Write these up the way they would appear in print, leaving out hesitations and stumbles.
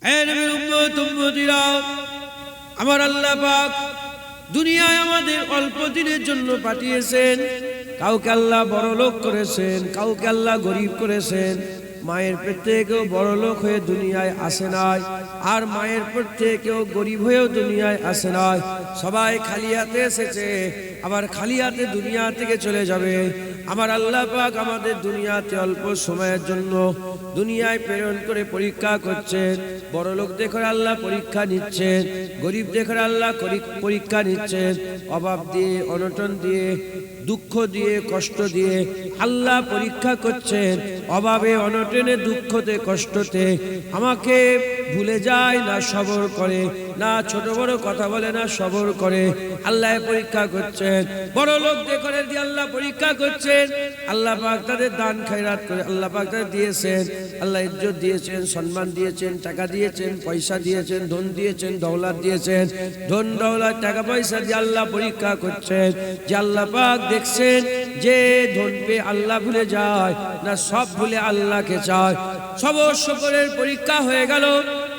হে নবীর উম্মত উম্মতিরা, আমার আল্লাহ পাক দুনিয়ায় আমাদের অল্প দিনের জন্য পাঠিয়েছেন। কাউকে আল্লাহ বড় লোক করেছেন, কাউকে আল্লাহ গরিব করেছেন। মায়ের পেট থেকে কেউ বড় লোক হয়ে দুনিয়ায় আসে নাই, আর মায়ের পেট থেকে কেউ গরিব হয়েও দুনিয়ায় আসে নাই। সবাই খালি হাতে এসেছে, আবার খালি হাতে দুনিয়া থেকে চলে যাবে। আমার আল্লাহ পাক আমাদের দুনিয়াতে অল্প সময়ের জন্য দুনিয়ায় প্রেরণ করে পরীক্ষা করছেন। বড় লোক দেখে আল্লাহ পরীক্ষা নিচ্ছেন, গরিব দেখে আল্লাহ পরীক্ষা নিচ্ছেন। অভাব দিয়ে, অনটন দিয়ে, দুঃখ দিয়ে, কষ্ট দিয়ে আল্লাহ পরীক্ষা করছেন। অভাবে, অনটনে, দুঃখতে, কষ্টতে আমাকে ভুলে যায় না সবর করে, না ছোট বড় কথা বলে, না সবর করে। আল্লাহ পরীক্ষা করছেন। বড় লোক দেখে দিয়ে আল্লাহ পরীক্ষা করছেন। আল্লাহ পাক তাদের দান খয়রাত করে আল্লাহ পাক তাদের দিয়েছেন। আল্লাহ ইজ্জত দিয়েছেন, সম্মান দিয়েছেন, টাকা দিয়েছেন, পয়সা দিয়েছেন, ধন দিয়েছেন, দৌলত দিয়েছেন। ধন দৌলত, টাকা পয়সা দিয়ে আল্লাহ পরীক্ষা করছেন। যে আল্লাহ পাক দেখছেন যে ধন পেয়ে আল্লাহ ভুলে যায় না সব ভুলে আল্লাহকে চায়। সবর শুকরের পরীক্ষা হয়ে গেল।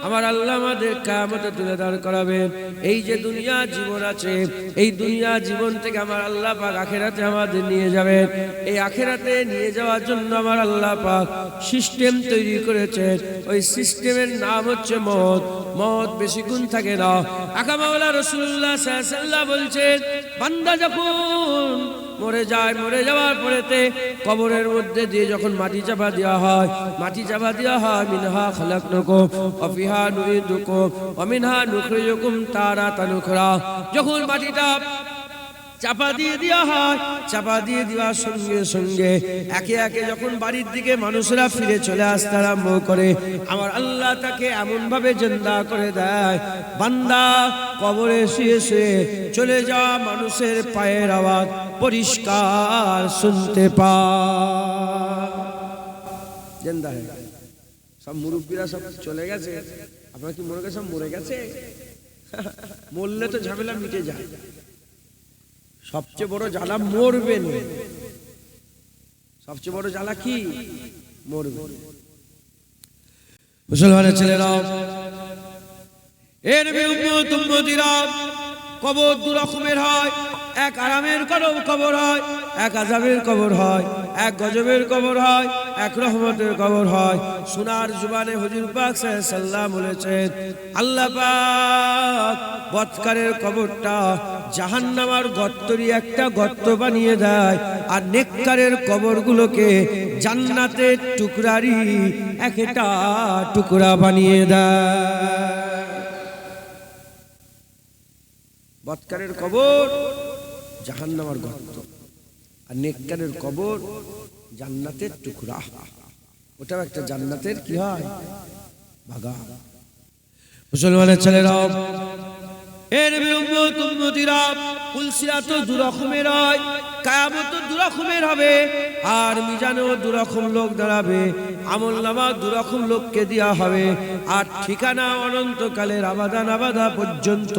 আমার আল্লাহ আমাদের কিয়ামতে তুলে দাঁড় করাবেন। এই যে দুনিয়া জীবন আছে, এই দুনিয়া জীবন থেকে আমার আল্লাহ পাক আখিরাতে আমাদের নিয়ে যাবেন। এই আখিরাতে নিয়ে যাওয়ার জন্য আমার আল্লাহ পাক সিস্টেম তৈরি করেছেন। ওই সিস্টেমের নাম হচ্ছে মওত। মওত বেশি গুণ থাকে না। আকা মাওলা রাসূলুল্লাহ সাল্লাল্লাহু আলাইহি ওয়াসাল্লাম বলছেন, বান্দা যখন মরে যায়, মরে যাওয়ার পরেতে কবরের মধ্যে দিয়ে যখন মাটি চাপা দেওয়া হয়, মাটি চাপা দেওয়া হয়, মিনহা খালাকনাকুম ওয়া ফিহা নুঈদুকুম ওয়া মিনহা নুখরিজুকুম তারাতান উখরা। যখন মাটিটা চাপা দিয়ে দেওয়া হয়, চাপা দিয়ে দেওয়ার সঙ্গে সঙ্গে একে একে যখন বাড়ির দিকে মানুষেরা ফিরে চলে আসতে আরম্ভ করে, আমার আল্লাহ তাকে এমন ভাবে জিন্দা করে দেয়, বান্দা কবরে শুয়ে শুয়ে চলে যাওয়া মানুষের পায়ের আওয়াজ পরিষ্কার শুনতে পায়। জিন্দা হয়ে গেছে। সব মুরব্বীরা সব চলে গেছে। আপনারা কি মনে করেন সব মরে গেছে? মরলে তো ঝামেলা মিটে যায়। সবচেয়ে বড় জ্বালা মরবে না। সবচেয়ে বড় জ্বালা কি? মরবে। মুসলমানের ছেলেরা, এর উম্মত উম্মতিরা, কবর দু রকমের হয়। এক আরামের কবর হয়, এক আযাবের কবর হয়, এক গজবের কবর হয়, এক রহমতের কবর হয়। সোনার জুবানে হুজুর পাক সাল্লাল্লাহু আলাইহি ওয়াসাল্লাম বলেছেন, আল্লাহ পাক বদকারের কবরটা জাহান্নামের গর্তরই একটা গর্ত বানিয়ে দেয়, আর নেককারের কবরগুলোকে জান্নাতের টুকরারই একটা টুকরা বানিয়ে দেয়। বদকারের কবর জাহান্নামের গর্ত, আর নেককারের কবর জান্নাতের টুকরা। ওটাও একটা জান্নাতের কি হয়? বাগান। মুসলমানের ছেলেরা, এর উম্মত উম্মতিরা, পুলসিরাত দু রকমের হয়, কিয়ামত দু রকমের হবে, আর মিজানেও দু রকম লোক দাঁড়াবে, আমলনামা দু রকম লোককে দেওয়া হবে, আর ঠিকানা অনন্তকালের আবাদান আবাদা পর্যন্ত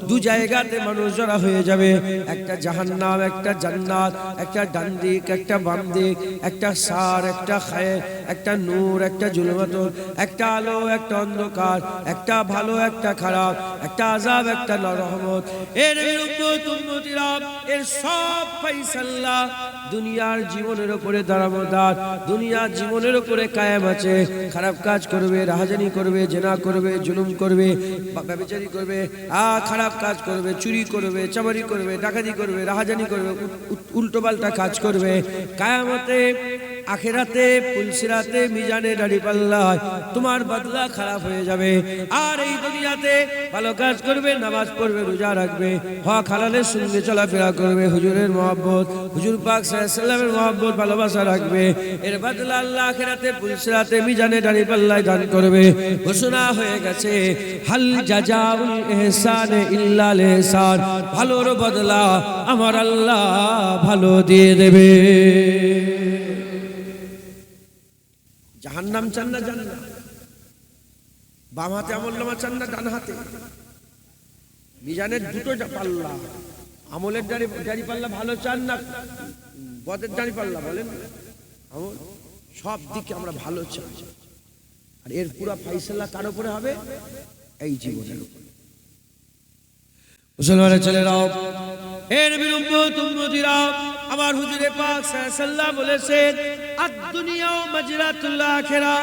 দু জায়গাতে মানুষ জড়া হয়ে যাবে। একটা জাহান্নাম, একটা জান্নাত, একটা ডান দিক, একটা বাম দিক, একটা সার, একটা খায়ের, একটা নূর, একটা জুলমাত, একটা আলো, একটা অন্ধকার, একটা ভালো, একটা খারাপ, একটা আযাব, একটা রহমত। এর উম্মত উম্মতিরা, এর সব ফায়সালা দুনিয়ার জীবনের উপরে দাঁড়ামদার, দুনিয়ার জীবনের উপরে কায়েম আছে। খারাপ কাজ করবে, রাহাজানি করবে, জেনা করবে, জুলুম করবে, ব্যভিচারী করবে, খারাপ কাজ করবে, চুরি করবে, চামারি করবে, ডাকাতি করবে, রাহাজানি করবে, উল্টোপাল্টা কাজ করবে, কিয়ামতে আখিরাতে পুলসিরাতে মিজানে দাঁড়িপাল্লায় তোমার বদলা খারাপ হয়ে যাবে। আর এই দুনিয়াতে ভালো কাজ করবে, নামাজ পড়বে, রোজা রাখবে, হক হালালের সঙ্গে চলাফেরা করবে, হুজুরের মহব্বত, হুজুর পাক সাল্লাল্লাহু আলাইহি ওয়াসাল্লামের মহব্বত, ভালোবাসা রাখবে, এর বদলা আল্লাহ আখিরাতে পুলসিরাতে মিজানে দাঁড়িপাল্লায় দান করবে। ঘোষণা হয়ে গেছে, হাল জাযাউল ইহসানে ইল্লাল ইহসান, ভালোর বদলা আমার আল্লাহ ভালো দিয়ে দেবে। জাহান্নাম চান না জান্নাত? বাম হাতে আমলনামা চান না ডান হাতে? মিজানের দুটো পাল্লা, আমলের দাড়ি পাল্লা ভালো চান না বদের দাড়ি পাল্লা? বলেন, সব দিকে আমরা ভালো চাই। আর এর পুরো ফাইসালা কার উপরে হবে? এই জীবনের উপর। মুসলমানের ছেলেরাও, এর বিরুম্বতিরা, আমার হুজুরে পাক সাল্লাল্লাহু বলেছেন, আদ-দুনিয়া মাজরাতুল আখিরা,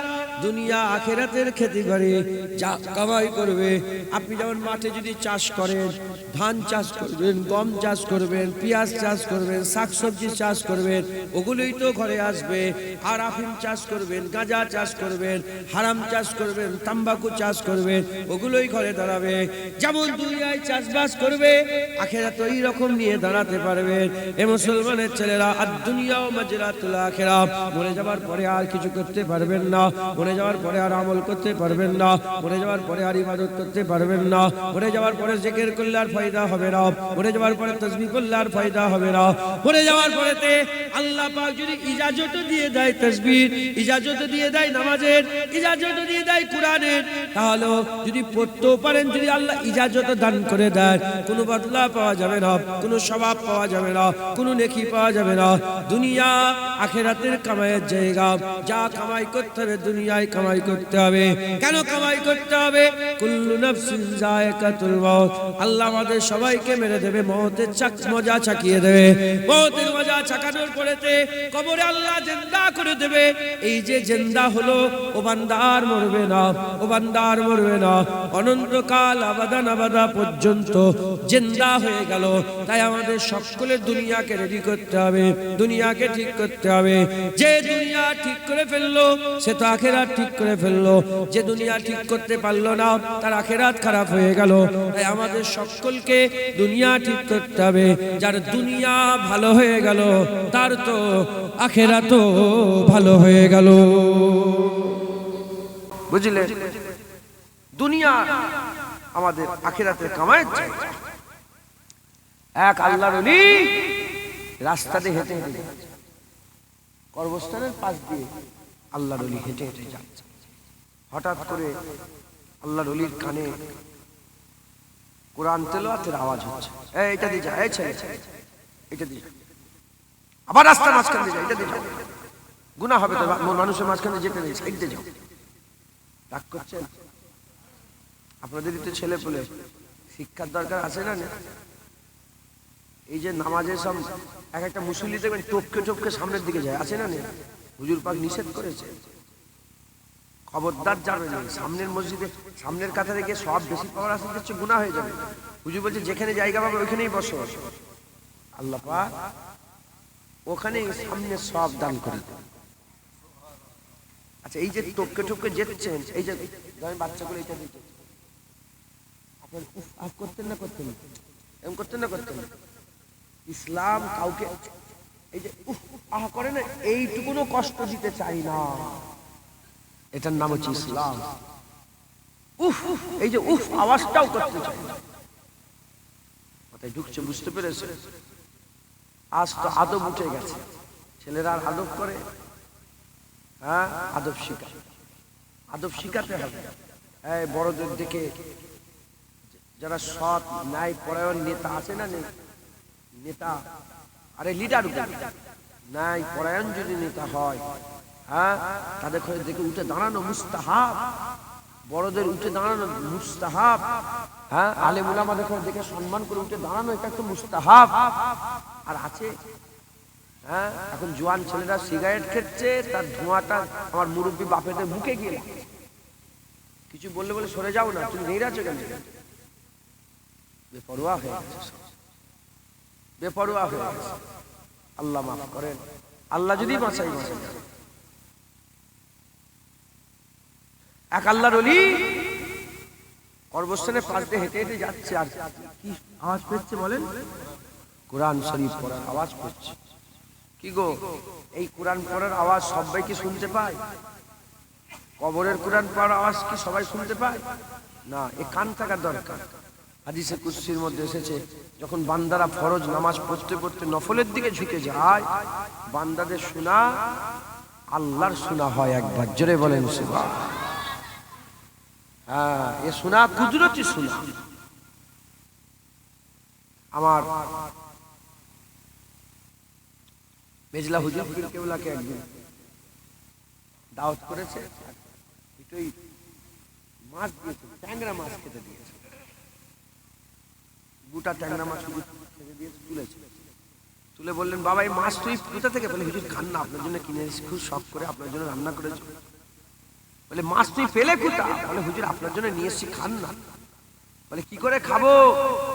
দুনিয়া আখিরাতের খেতি করে, যা কামাই করবে। আপনি যেমন মাঠে যদি চাষ করেন, ধান চাষ করবেন, গম চাষ করবেন, পেঁয়াজ চাষ করবেন, শাকসবজি চাষ করবেন, ওগুলোই তো ঘরে আসবে। আর আফিম চাষ করবেন, গাঁজা চাষ করবেন, হারাম চাষ করবেন, তাম্বাকু চাষ করবেন, ওগুলোই ঘরে দাঁড়াবে। যেমন দুনিয়ায় চাষবাস করবে, আখিরাত ওই রকম নিয়ে দাঁড়াতে পারবেন। এ মুসলমানের ছেলেরা, আদ-দুনিয়া মাজরাতুল আখিরা, মরে যাওয়ার পরে আর কিছু করতে পারবেন না, মরে যাওয়ার পরে আর আমল করতে পারবেন না, মরে যাওয়ার পরে আর ইবাদত করতে পারবেন না, মরে যাওয়ার পরে জিকির করলে আর ফায়দা হবে না, মরে যাওয়ার পরে তাসবিহ করলে আর ফায়দা হবে না। মরে যাওয়ার পরেতে আল্লাহ পাক যদি ইজাজত দিয়ে দেয় তাসবিহ, ইজাজত দিয়ে দেয় নামাজের, ইজাজত দিয়ে দেয় কোরআনের, তাহলে যদি পড়তেও পারেন, যদি আল্লাহ ইজাজত দান করে দেয়, কোনো বদলা পাওয়া যাবে না, কোনো সওয়াব পাওয়া যাবে না, কোনো নেকি পাওয়া যাবে না। দুনিয়া আখিরাতের কামাইয়ের জায়গা, যা কামাই করতে হবে দুনিয়ায় কামাই করতে হবে। কেন কামাই করতে হবে? কুল্লু নাফসিন যায়কাতুল মাউত, আল্লাহ আমাদের সবাইকে মেরে দেবে, মওতের মজা চাকিয়ে দেবে। মওতের মজা চাকানোর পরেতে কবরে আল্লাহ জিন্দা করে দেবে। এই যে জিন্দা হলো, ও বান্দা আর মরবে না, ও বান্দা আর মরবে না, অনন্তকাল আবাদান আবাদা পর্যন্ত জিন্দা হয়ে গেল। তাই আমাদের সকলের দুনিয়াকে রেডি করতে হবে, দুনিয়াকে ঠিক করতে হবে। যে দুনিয়া ঠিক করে ফেললো, সে তো আখিরাত ঠিক করে ফেললো। যে দুনিয়া ঠিক করতে পারলো না, তার আখিরাত খারাপ হয়ে গেল। তাই আমাদের সকলকে দুনিয়া ঠিক করতে হবে। যার দুনিয়া ভালো হয়ে গেল, তার তো আখিরাতও ভালো হয়ে গেল। বুঝলে? দুনিয়া আমাদের আখিরাতের কামাইয়ের জায়গা। এক আল্লাহর ওলি রাস্তাতে হেঁটে হেঁটে যাচ্ছে, কর্মস্থানের পাশ দিয়ে আল্লাহর ওলি হেঁটে হেঁটে যাচ্ছে। হঠাৎ করে আল্লাহর ওলির কানে কোরআন তেলাওয়াতের আওয়াজ হচ্ছে। এইটা দিয়ে যা, এই ছেলে এটা দিয়ে, আবার রাস্তার মাঝখান দিয়ে যা, এটা দিয়ে যাও, গুনাহ হবে তো, মানুষের মাঝখানে যেতে নেই, সাইড দিয়ে যাও। রাগ করছেন? আপনাদেরই তো ছেলে পেলে, শিক্ষার দরকার আছে না? এই যে নামাজের সব এক একটা মুসল্লি দেখবেন টপকে টপকে সামনের দিকে যায়, আছে না? হুজুর পাক নিষেধ করেছে, খবরদার যাবে না সামনের মসজিদে, সামনের কাতারে গিয়ে সব বেশি পাওয়ার আসতে হচ্ছে, গুনাহ হয়ে যাবে। হুজুর বলছে যেখানে জায়গা পাবে ওইখানেই বসো, আল্লাহ পাক ওখানেই সামনে সব দান করে দেন। আচ্ছা, এই যে টপকে টপকে যেচ্ছেন, এই যে বাচ্চাগুলো এটা দিচ্ছে, আপনার উফ আফ করতেন না, করতেন এমন করতেন না, করতেন? ইসলাম কাউকে এই যে উফ আহা করে না, এইটুকুনো কষ্ট দিতে চাই না, এটার নাম হচ্ছে ইসলাম। উফ, এই যে উফ আওয়াজটাও করতে চাই না। মাথায় ঢুকছে, বুঝতে পেরেছে? আজ তো আদব উঠে গেছে, ছেলেরা আর আদব করে? হ্যাঁ, আদব শিখায়, আদব শিখাতে হবে। এই বড়দের দিকে যারা সৎ ন্যায় পরায়ণ নেতা আছে না, নেতা আরে লিডার, ন্যায় পরায়ণ যদি নেতা হয়, হ্যাঁ, তাদের দেখে উঠে দাঁড়ানো মুস্তাহাব, বড়দের উঠে দাঁড়ানো মুস্তাহাব। হ্যাঁ, আলেম উলামাদের দেখে সম্মান করে উঠে দাঁড়ানো, এটা একটা মুস্তাহাব। আর আছে, হ্যাঁ, এখন জোয়ান ছেলেরা সিগারেট খেচ্ছে, তার ধোঁয়াটা আমার মুরব্বী বাপেদের মুখে গিয়ে কিছু বললে বলে সরে যাও না, তুমি নেই আছো কেন? বেপরোয়া হয়ে গেছে, বেপরোয়া হয়ে গেছে। আল্লাহ মাফ করেন, আল্লাহ যদি বাঁচাই বাঁচাই। এক আল্লাহর ওলি কর্মস্থানের পাশ দিয়ে হেঁটে হেঁটে যাচ্ছে, আর কি আওয়াজ পেচ্ছে বলেন? কোরআন শরীফ পড়ার আওয়াজ পেচ্ছে। কি গো, এই কোরআন পড়ার আওয়াজ সবাই কি শুনতে পায়? কবরের কোরআন পড়ার আওয়াজ কি সবাই শুনতে পায়? না, এ কান থাকার দরকার। হাদিসে কুদসির মধ্যে এসেছে, যখন বান্দারা ফরজ নামাজ পড়তে পড়তে নফলের দিকে ঝুঁকে যায়, বান্দাদের শোনা আল্লাহর শোনা হয় একবার। জোরে বলেন সুবহানাল্লাহ। হ্যাঁ, এ শোনা কুদরতি শোনা। আমার মেজলা হুজুর পীর কেবলাকে একদিন দাওয়াত করেছে, দুটোই মাছ দিয়েছে, ট্যাংরা মাছ খেতে দিয়েছে, গোটা ট্যাংরা মাছ খেতে দিয়েছে, তুলেছে, তুলে বললেন বাবা এই মাছ তুই কোথা থেকে? বলে হুজুর খান না, আপনার জন্য কিনে এসেছি, খুব শখ করে আপনার জন্য রান্না করেছি। বলে মাছ তুই পেলে কোথা? বলে হুজুর আপনার জন্য নিয়ে এসেছি, খান না। বলে কি করে খাবো?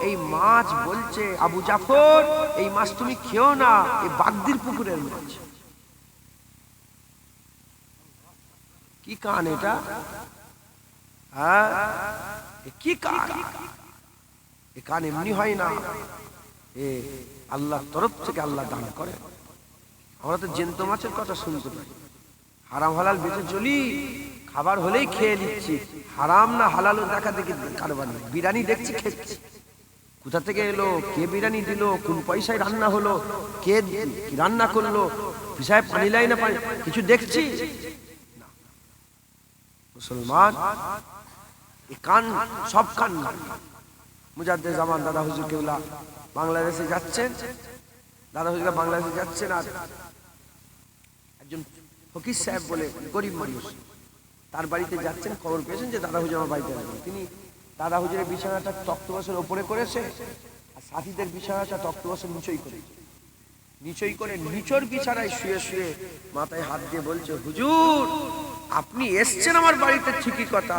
এই মাছ বলছে আবু জাফর এই মাছ তুমি খেও না, এই বাগদির পুকুরের মাছ। কি কান এটা? হ্যাঁ কি কান? এ কান এমনি হয় না, এ আল্লাহর তরফ থেকে আল্লাহ দান করে। আমরা তো জ্যান্ত মাছের কথা শুনতে পাই, হারাম হালাল বেঁচে চলি, খাবার হলেই খেয়ে নিচ্ছি, হারাম না হালালও দেখা দেখি কারবার নেই। বিরিয়ানি দেখছি খেচ্ছি, কোথা থেকে এলো, কে বিরিয়ানি দিল, কোন পয়সায় রান্না হলো, কে রান্না করলো, পিসায় পানি লাই না পানি, কিছু দেখছি না। মুসলমান এ কান সব কান না। মুজাদ্দেদ জামান দাদা হুজুর কেবলা বাংলাদেশে যাচ্ছেন, দাদা হুজুর বাংলাদেশে যাচ্ছেন, আর একজন ফকির সাহেব বলে গরিব মানুষ তার বাড়িতে যাচ্ছেন, খবর পেয়েছেন যে দাদা হুজুর আমার বাড়িতে আসবেন। তিনি দাদা হুজুরের বিছানাটা তক্তবাসের ওপরে করেছে, আর সাথীদের বিছানাটা তক্তবাসের নিচই করেছে। নিচই করে নিচর বিছানায় শুয়ে শুয়ে মাথায় হাত দিয়ে বলছে হুজুর আপনি এসছেন আমার বাড়িতে ঠিকই কথা,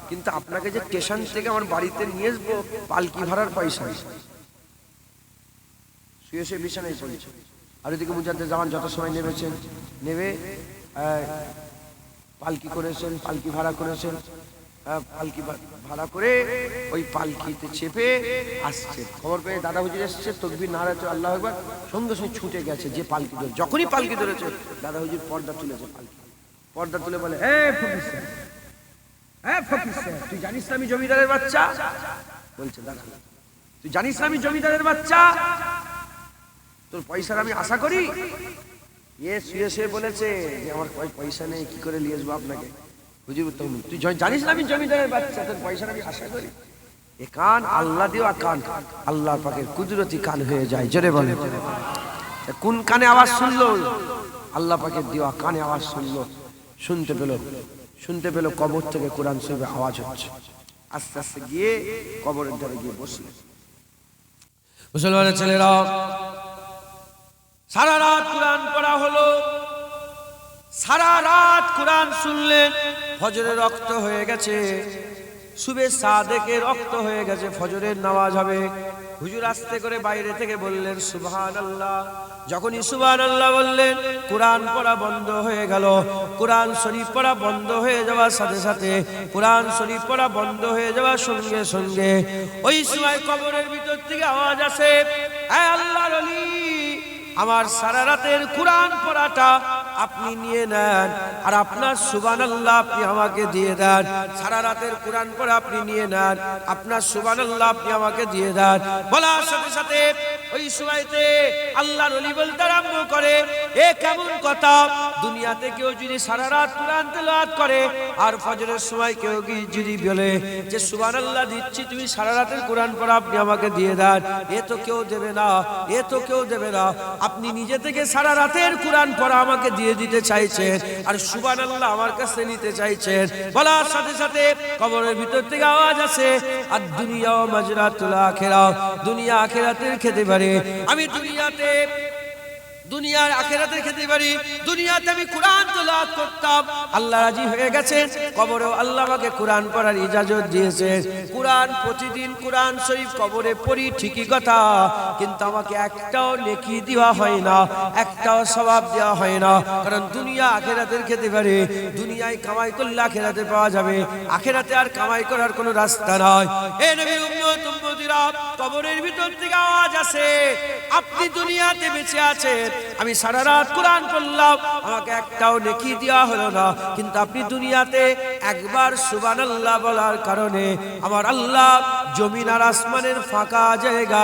কিন্তু আপনাকে যে স্টেশন থেকে আমার বাড়িতে নিয়ে আসবো পালকি ভাড়ার পয়সা নেই। শুয়ে শুয়ে বিছানায় পড়েছে। আর ওইদিকে মুজাদ্দেদ জামান যত সময় নেমেছেন, নেমে পালকি করেছেন, পালকি ভাড়া করেছেন, পালকি ভাড়া করে ওই পালকিতে চেপে আসছে। খবর পেয়ে দাদা হুজুর এসছে, তকবীর নারাতে আল্লাহু আকবার, সঙ্গে সঙ্গে ছুটে গেছে যে পালকি ধরে। যখনই পালকি ধরেছে দাদা হুজুর পর্দা তুলেছে, পালকি পর্দা তুলে বলে ফকির সাহেব তুই জানিস না আমি জমিদারের বাচ্চা? বলছে দাদা তুই জানিস না আমি জমিদারের বাচ্চা, তোর পয়সার আমি আশা করি? শুয়ে শুয়ে বলেছে যে আমার পয়সা নেই, কি করে নিয়ে আসবো আপনাকে? হুজুর তুই জানিস না আমি জমিদারের বাচ্চা, তোর পয়সার আমি আশা করি? এ কান আল্লাহ দেওয়া কান, আল্লাহ পাকের কুদরতি কান হয়ে যায়। জোরে বলে কোন কানে আওয়াজ শুনলো? আল্লাহ পাকের দেওয়া কানে আওয়াজ শুনলো, শুনতে পেল কবর থেকে কোরআন শরীফের আওয়াজ হচ্ছে। আস্তে আস্তে গিয়ে কবরের ধারে গিয়ে বসলেন। মুসলমানের ছেলেরা সারা রাত কোরআন পড়া হলো, সারা রাত কোরআন শুনলেন। ফজরের রক্ত হয়ে গেছে, সুবে সাদেকের রক্ত হয়ে গেছে, ফজরের নামাজ হবে। হুজুর আস্তে করে বাইরে থেকে বললেন সুবহানাল্লাহ। যখনই সুবহানাল্লাহ বললেন কোরআন পড়া বন্ধ হয়ে গেল। কোরআন শরীফ পড়া বন্ধ হয়ে যাওয়ার সাথে সাথে, কোরআন শরীফ পড়া বন্ধ হয়ে যাওয়ার সঙ্গে সঙ্গে ওই সময় কবরের ভিতর থেকে আওয়াজ আসে, হে আল্লাহর ওলি, আমার সারা রাতের কোরআন পড়াটা আপনি নিয়ে নেন, আর আপনার সুবহানাল্লাহ আপনি আমাকে দিয়ে দেন। সারা রাতের কোরআন পড়া আপনি নিয়ে নেন, আপনার সুবহানাল্লাহ আপনি আমাকে দিয়ে দেন। বলার সাথে সাথে ওই সময়তে আল্লাহর ওলি বলতে আরম্ভ করে, এ কেমন কথা? দুনিয়াতে কেউ যদি সারা রাত কোরআন তেলাওয়াত করে আর ফজরের সময় কেউ যদি বলে যে সুবহানাল্লাহ দিচ্ছি, তুমি সারা রাতের কোরআন পড়া আপনি আমাকে দিয়ে দেন, এ তো কেউ দেবে না, এ তো কেউ দেবে না। আপনি নিজে থেকে সারা রাতের কোরআন পড়া আমাকে দিয়ে দিতে চাইছেন, আর সুবহানাল্লাহ আমার কাছে নিতে চাইছেন। বলার সাথে সাথে কবরের ভিতর থেকে আওয়াজ আসে, আর দুনিয়া মাজরাতুল আখিরাহ, দুনিয়া আখিরাতের খেতে পারে। আমি দুনিয়ার আখিরাতের খেতে পারি। দুনিয়াতে আমি কোরআন তেলাওয়াত করতাম, আল্লাহ রাজি হয়ে গেছেন। কবরেও আল্লাহ আমাকে কোরআন পড়ার ইজাজত দিয়েছেন। কোরআন প্রতিদিন কোরআন শরীফ কবরে পড়ি ঠিকই কথা, কিন্তু আমাকে একটাও নেকি দেওয়া হয় না, একটাও সওয়াব দেওয়া হয় না। কারণ দুনিয়া আখিরাতের খেতে পারে। দুনিয়ায় কামাই করলে আখিরাতে পাওয়া যাবে, আখিরাতে আর কামাই করার কোনো রাস্তা নয়। এ নবীর উম্মত উম্মতিরা, কবরের ভিতর থেকে আওয়াজ আসে, আপনি দুনিয়াতে বেঁচে আছেন, আমি সারা রাত কোরআন পড়লাম, আমাকে একটাও নেকি দেওয়া হলো না, কিন্তু আপনি দুনিয়াতে একবার সুবহানাল্লাহ বলার কারণে আমার আল্লাহ জমিন আর আসমানের ফাঁকা জায়গা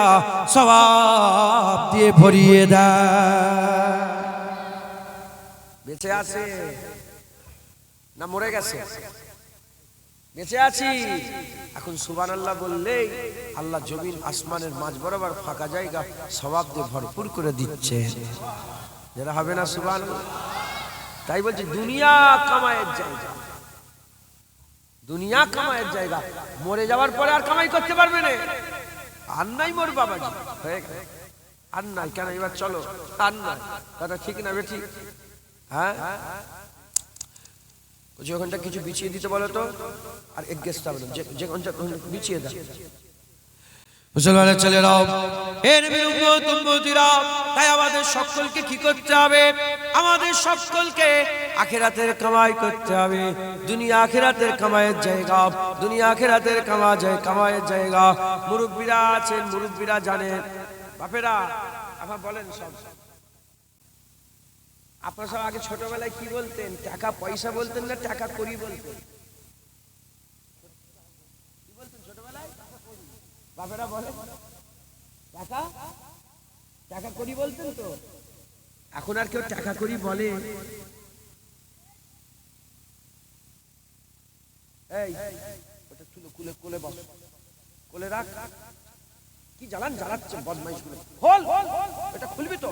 সওয়াব দিয়ে ভরিয়ে দেয়। বেঁচে আছে না মরে গেছে? বেঁচে আছি। এখন সুবহানাল্লাহ বললেই আল্লাহ জমিন আসমানের মাঝ বরাবর ফাঁকা জায়গা সওয়াব দিয়ে ভরপুর করে দিচ্ছে। যারা হবে না সুবহানাল্লাহ। তাই বলছি দুনিয়া কামায়ের জায়গা, দুনিয়া কামাইয়ের জায়গা, মরে যাওয়ার পরে আর কামাই করতে পারবে না। আর নাই মোর বাবাজি, হয়ে গেল। আর নাই কেন, এবার চলো, আর নাই। কথা ঠিক না বেঠি? হ্যাঁ, ওখানটা কিছু বিছিয়ে দিতে বলো তো, আর এক গেস্ট হবে যে বিছিয়ে দাও। মুসলমানের ছেলেরাও, হে নবীর উম্মত উম্মতিরা, তাই আমাদের সকলকে কি করতে হবে? আমাদের সকলকে আখিরাতের কামাই করতে হবে। দুনিয়া আখিরাতের কামাইয়ের জায়গা, দুনিয়া আখিরাতের কামাইয়ের জায়গা। মুরব্বীরা আছেন, মুরব্বীরা জানেন। বাপেরা আপনারা বলেন, সব আপনারা সব আগে ছোটবেলায় কি বলতেন? টাকা পয়সা বলতেন না টাকা করি বলতেন? কি বলতেন ছোটবেলায়? বাপেরা বলে টাকা টাকা করি বলতেন তো। এখন আর কেউ টাকা করি বলে? এই ওটা তুলে কুলে কোলে বস, কোলে রাখ। কি জ্বালাচ্ছে বদমাইশ গুলো। খোল, এটা খুলবি তো,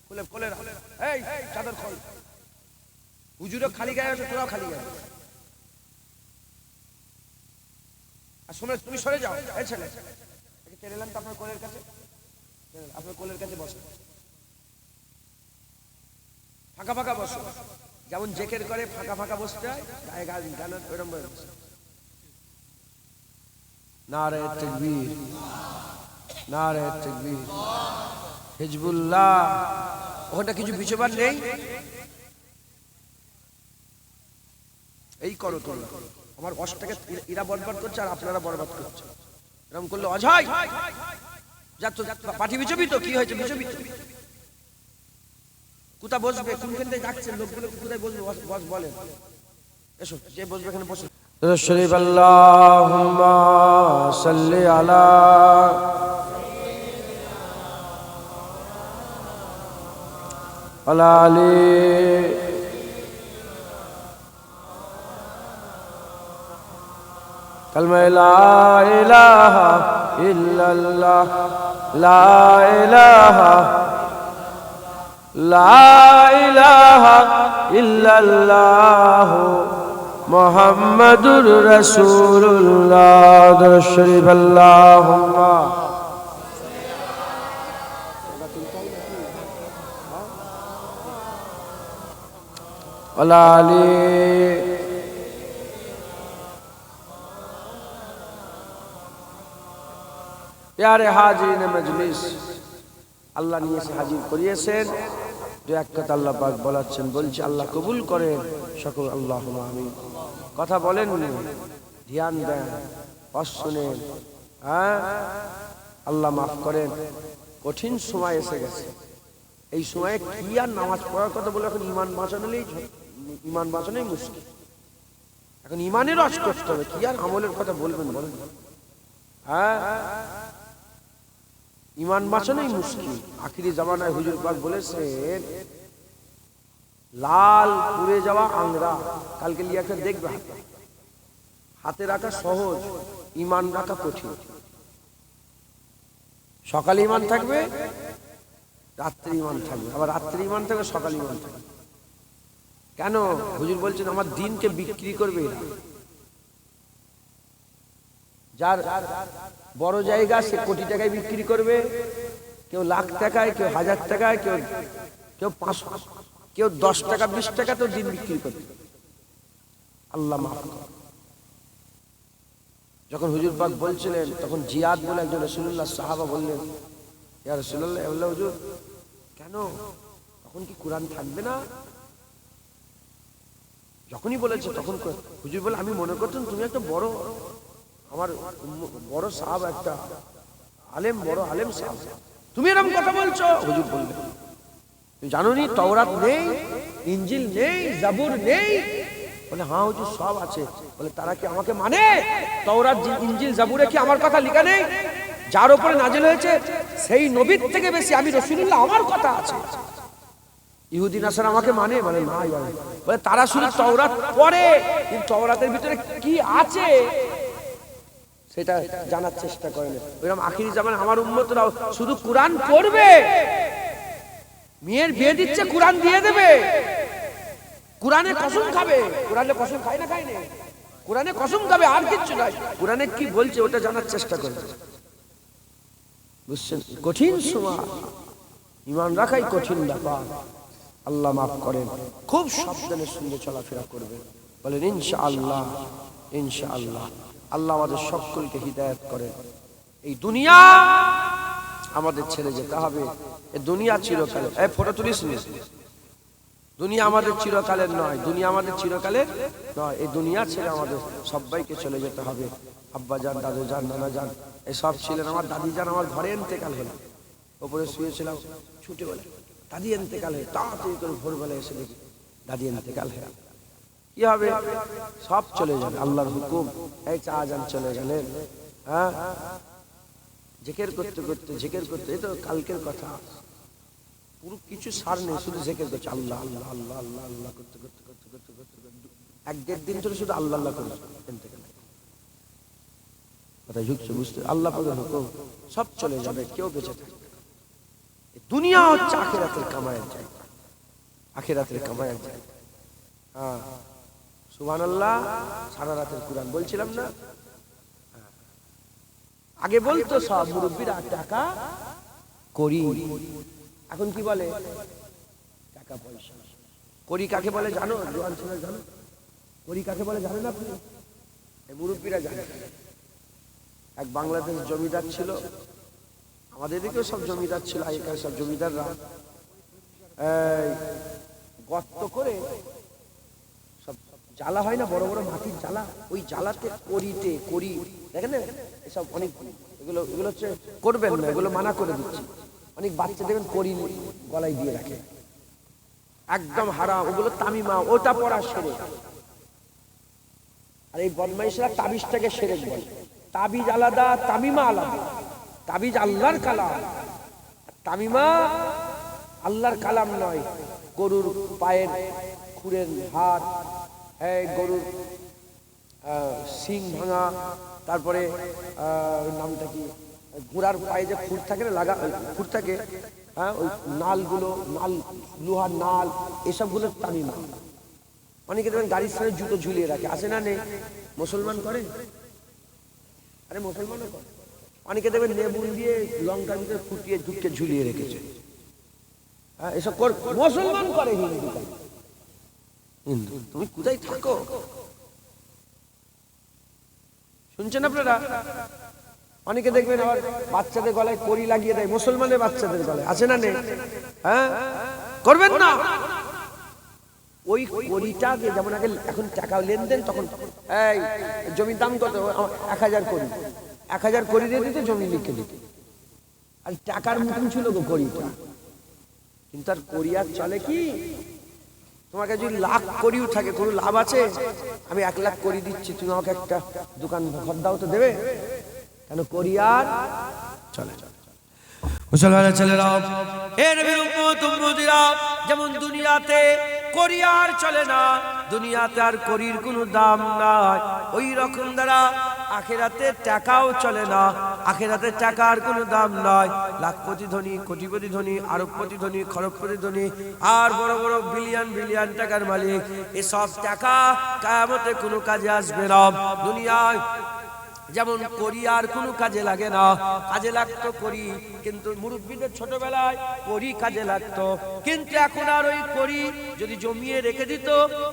খুলে কোলে রাখ। এই চাদর খোল। হুজুরও খালি গায়ে আছে, তোরাও খালি গায়ে। আর সময় তুমি সরে যাও। এই ছেলে টেনে এলাম তো আপনার কোলের কাছে, আপনার কোলের কাছে বসো। ফাঁকা ফাঁকা বসো, যেমন জেকের করে ফাঁকা ফাঁকা বসতে হয়, গায়ে গান ওরম বসে। নারে তাকবীর, নারে তাকবীর, হিজবুল্লাহ। ওখানটা কিছু বিচবার নেই। এই করো তোমরা, আমার অষ্টটাকে এরা বরবাদ করছে আর আপনারা বরবাদ করছে। এরকম করলে অজয় যা তো পাঠি বিচবি তো। কি হয়েছে বিচবি তো? কোথা বসবে? কোনখান থেকে যাচ্ছেন লোকগুলো? কোথায় বসবে? বস বলেন। এসো, যে বসবে এখানে বসে। শরীফ আল্লাহুম্মা সাল্লি আলা আলী কালমা লা ইলাহা ইল্লাল্লাহ, লা ইলাহা ইল্লাল্লাহ মুহাম্মাদুর রাসূলুল্লাহ। দরুদ শরীফ আল্লাহুম্মা আলা আলী প্যারে হাজিরিন মজলিস, আল্লাহ নিয়ে এসে হাজির করিয়েছেন। দু এক কথা আল্লাহ পাক বলাচ্ছেন, বলছে আল্লাহ কবুল করেন সকল। আল্লাহুম্মা আমিন। কথা বলেন, ধ্যান দেন, শুনেন। হ্যাঁ, আল্লাহ মাফ করেন। কঠিন সময় এসে গেছে। এই সময়ে কি আর নামাজ পড়ার কথা বলে? এখন ইমান বাঁচানোই মুশকিল। এখন ইমানের রস করতে হবে। কি আর আমলের কথা বলবেন বলেন? হ্যাঁ, ইমান বাঁচানোই মুশকিল। আখিরি জামানায় হুজুর পাক বলেছেন, লাল পুড়ে যাওয়া আংরা কালকে লিয়াকে দেখবে। হাতে রাখা সহজ, ইমান রাখা কঠিন। সকালে ইমান থাকবে, রাত্রে ইমান থাকবে, আবার রাত্রে ইমান থাকবে, সকালে ইমান থাকবে। কেন? হুজুর বলছেন আমার দিনকে বিক্রি করবে এরা। যার বড় জায়গা সে কোটি টাকায় বিক্রি করবে, কেউ লাখ টাকায়, কেউ 1000 টাকায়, কেউ 500, কেউ 10 টাকা 20 টাকা তো দিন বিক্রি করবে। আল্লাহ মাফ করুন। যখন হুজুর পাক বলছিলেন, তখন জিয়াদ বলে একজন রাসূলুল্লাহ সাহাবা বললেন, ইয়া রাসূলুল্লাহ, আল্লাহ হুজুর কেন, তখন কি কোরআন থাকবে না? যখনই বলেছে তখন হুজুর বলে, আমি মনে করতাম তুমি একটা বড়, আমার বড় সাহাবা, একটা আলেম, বড় আলেম সাহাব, তুমি এরকম কথা বলছো। হুজুর বললেন, তুমি জানো নি তাওরাত নেই, ইনজিল নেই, জাবুর নেই? বলে হ্যাঁ হুজুর সব আছে। বলে তারা কি আমাকে মানে? তাওরাত ইনজিল জাবুরে কি আমার কথা লেখা নেই? যার উপরে নাজিল হয়েছে সেই নবীর থেকে বেশি আমি রাসূলুল্লাহ, আমার কথা আছে। ইহুদি নাসারা আমাকে মানে? বলে না। বলে তারা শুধু তাওরাত পড়ে, কিন্তু তাওরাতের ভিতরে কি আছে সেটা জানার চেষ্টা করে না। ওইরকম আখিরি জামানায় আমার উম্মতরাও শুধু কোরআন পড়বে, মেয়ের বিয়ে দিচ্ছে কোরআন দিয়ে দেবে, কোরআনে কসম খাবে। কোরআনে কসম খায় না? খায় না? কোরআনে কসম খাবে, আর কিচ্ছু নাই। কোরআনে কি বলছে ওটা জানার চেষ্টা করবে, বুঝছেন? কঠিন সময়, ঈমান রাখাই কঠিন ব্যাপার। আল্লাহ মাফ করেন, খুব সাবধানে সঙ্গে চলাফেরা করবেন। বলেন ইনশাআল্লাহ, ইনশাআল্লাহ। আল্লাহ আমাদের সকলকে হিদায়াত করেন। এই দুনিয়া আমাদের ছেড়ে যেতে হবে। এই দুনিয়া চিরকালের। এই ফটো তুলিস নি, দুনিয়া আমাদের চিরকালের নয়, দুনিয়া আমাদের চিরকালের নয়। এই দুনিয়া ছেড়ে আমাদের সবাইকে চলে যেতে হবে। আব্বা যান, দাদু যান, নানা যান, এসব ছিলেন। আমার দাদি যান আমার ঘরে ইন্তেকাল হলো, ওপরে শুয়েছিলাম, ছুটে বলে দাদি ইন্তেকাল হয়ে, তাড়াতাড়ি করে ভোরবেলা এসে দেখি দাদি ইন্তেকাল হয়ে। কি হবে? সব চলে যাবে, আল্লাহর হুকুম। এই চা যান চলে গেলেন, হ্যাঁ, জিকির করতে করতে, জিকির করতে, এই তো কালকের কথা, পুরো কিছু সার নেই, শুধু জিকির করছে, আল্লাহ আল্লাহ আল্লাহ আল্লাহ আল্লাহ করতে করতে করতে করতে করতে করতে 1-1.5 দিন ধরে শুধু আল্লাহ আল্লাহ করে ইন্তেকাল। কথা ঝুঁকছে, বুঝতে? আল্লাহ পাকের হুকুম, সব চলে যাবে, কেউ বেঁচে থাকবে না। দুনিয়া হচ্ছে আখিরাতের কামায়ের জায়গা, আখিরাতের কামায়ের জায়গা। হ্যাঁ, সুবহানাল্লাহ। সারা রাতের কুরআন বলছিলাম না, আগে বলতো সব মুরব্বীরা টাকা করি, এখন কি বলে? টাকা পয়সা। করি কাকে বলে জানো? জোয়ান ছেলে জানো করি কাকে বলে? জানেন আপনি? এই মুরব্বীরা জানেন। এক বাংলাদেশ জমিদার ছিল, আমাদের এদিকেও সব জমিদার ছিল, আগেকার সব জমিদাররা গর্ত করে সব জ্বালা হয় না, বড় বড় মাটির জ্বালা, ওই জ্বালাতে করিতে করি, দেখেন না এসব অনেক, এগুলো এগুলো হচ্ছে করবেন না, এগুলো মানা করে দিচ্ছি। অনেক বাচ্চা দেখবেন করি গলায় দিয়ে রাখে, একদম হারাম, ওগুলো তামিমা, ওটা পড়া সেরে। আর এই বদমাইশরা তাবিজটাকে সেরে বলে। তাবিজ আলাদা, তামিমা আলাদা। তাবিজ আল্লাহর কালাম, তামিমা আল্লাহর কালাম নয়। গরুর পায়ের খুরের হাড়, গরুর শিং ভাঙা, তারপরে নামটা কি, ঘোড়ার পায়ে যে খুর থাকে না, লাগা খুর থাকে, হ্যাঁ, ওই নালগুলো, নাল, লোহার নাল, এসবগুলো তামিমা। অনেকে দেখবেন গাড়ির সাথে জুতো ঝুলিয়ে রাখে, আসে না? নেই, মুসলমান করে, আরে মুসলমানও করে। অনেকে দেখবেন লেবুন দিয়ে লঙ্কার ভিতরে ফুটিয়ে ঢুকে ঝুলিয়ে রেখেছে, হ্যাঁ, এসব মুসলমান করে। হিন্দু, তুমি কোথায় থাকো? শুনছেন আপনারা? অনেকে দেখবেন আবার বাচ্চাদের গলায় কড়ি লাগিয়ে দেয়, মুসলমানের বাচ্চাদের গলায়, আছে না? নেই, হ্যাঁ, করবেন না। ওই কড়িটা যেমন আগে, এখন টাকা লেনদেন, তখন এই জমির দাম কত? 1000 কোটি, 1000 কোটি দিয়ে দিতে জমি লিখে দিতে, আর টাকার মতন ছিল গো কড়িটা। কিন্তু আর কড়ি আর চলে কি? তোমার কাছে যদি লাখ কড়িও থাকে, কোনো লাভ আছে? আমি 1 লাখ কড়ি দিচ্ছি, তুমি আমাকে একটা দোকান ঘর দাও তো, দেবে? কেন? কড়ি আর চলে। মুসলমানের ছেলেরা, এ নবীর উম্মত উম্মতিরা, যেমন দুনিয়াতে কড়ি আর চলে না, দুনিয়াতে আর কড়ির কোনো দাম নাই, ওই রকম দ্বারা আখিরাতে টাকাও চলে না, আখিরাতে টাকার কোনো দাম নাই। লাখপতি ধনী, কোটিপতি ধনী, আরবপতি ধনী, খরবপতি ধনী, আর বড় বড় বিলিয়ন বিলিয়ন টাকার মালিক, এসব টাকা কিয়ামতে কোনো কাজে আসবে না। দুনিয়ায় যেমন করি আর কোনো কাজে লাগে না, কাজে লাগতো করি, কিন্তু মুরব্বীদের ছোটবেলায় করি কাজে লাগতো, কিন্তু এখন আর ওই করি যদি জমিয়ে রেখে দিত,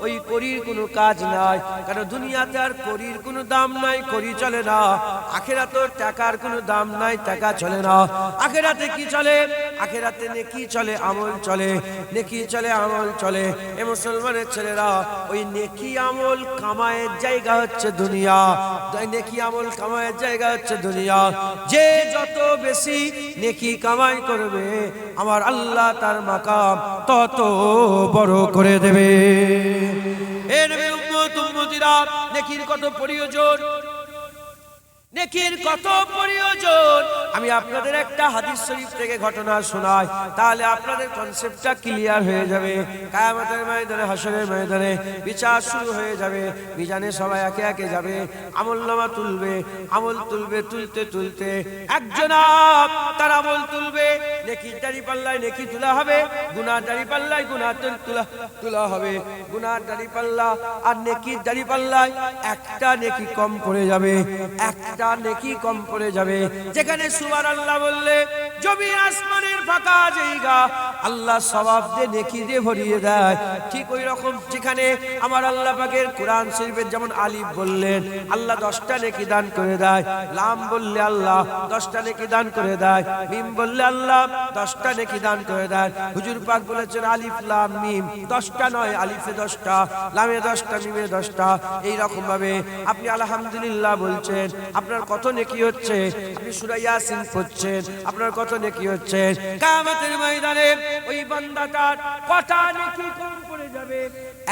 ওই করির কোনো কাজ নাই। কারণ দুনিয়াতে আর করির কোনো দাম নাই, করি চলে না। আখিরাতে টাকার কোনো দাম নাই, টাকা চলে না। আখিরাতে কি চলে? আখিরাতে নেকি চলে, আমল চলে, নেকি চলে, আমল চলে। এ মুসলমানের ছেলেরা, ওই নেকি আমল কামায়ের জায়গা হচ্ছে দুনিয়া, নেকি আমল কামায়ের জায়গা হচ্ছে দুনিয়া। যে যত বেশি নেকি কামাই করবে, আমার আল্লাহ তার মাকাম তত বড় করে দেবে। এ নবীর উম্মত উম্মতিরা, নেকির কত প্রয়োজন, নেকির কত প্রয়োজন। আমি আপনাদের একটা হাদিস শরীফ থেকে ঘটনা শোনাই, তাহলে আপনাদের কনসেপ্টটা ক্লিয়ার হয়ে যাবে। কিয়ামতের ময়দানে, হাসরের ময়দানে বিচার শুরু হয়ে যাবে। মিজানে সবাই একে একে যাবে, আমলনামা তুলবে। আমল তুলবে, তুলতে তুলতে একজন তার আমল তুলবে, নেকির দাঁড়িপাল্লায় নেকি তোলা হবে, গুনার দাঁড়িপাল্লায় গুনাহ তোলা হবে। গুনার দাঁড়িপাল্লা আর নেকির দাঁড়িপাল্লায় একটা নেকি কম পড়ে যাবে, একটা নেকি কম পড়ে যাবে। যেখানে সুবহানাল্লাহ বললে জমিন আসমানের ফাঁকা জায়গা আল্লাহ সওয়াব দিয়ে নেকি দিয়ে ভরিয়ে দেয়, ঠিক ওই রকম যেখানে আমার আল্লাহ পাকের কোরআন শরীফের যেমন আলিফ বললেন আল্লাহ 10টা নেকি দান করে দেয়, লাম বললে আল্লাহ 10টা নেকি দান করে দেয়, মিম বললে আল্লাহ 10টা নেকি দান করে দেয়। হুজুর পাক বলেছেন আলিফ লাম মিম 10টা নয়, আলিফে 10টা, লামে 10টা, মিমে 10টা। এই রকম ভাবে আপনি আলহামদুলিল্লাহ বলছেন, আপনার কত নেকি হচ্ছে? আপনি সূরা ইয়াসিন পড়ছেন, আপনার কত নেকি হচ্ছে? কিয়ামতের ময়দানে ওই বান্দাটার কটা নেকি কম পড়ে যাবে?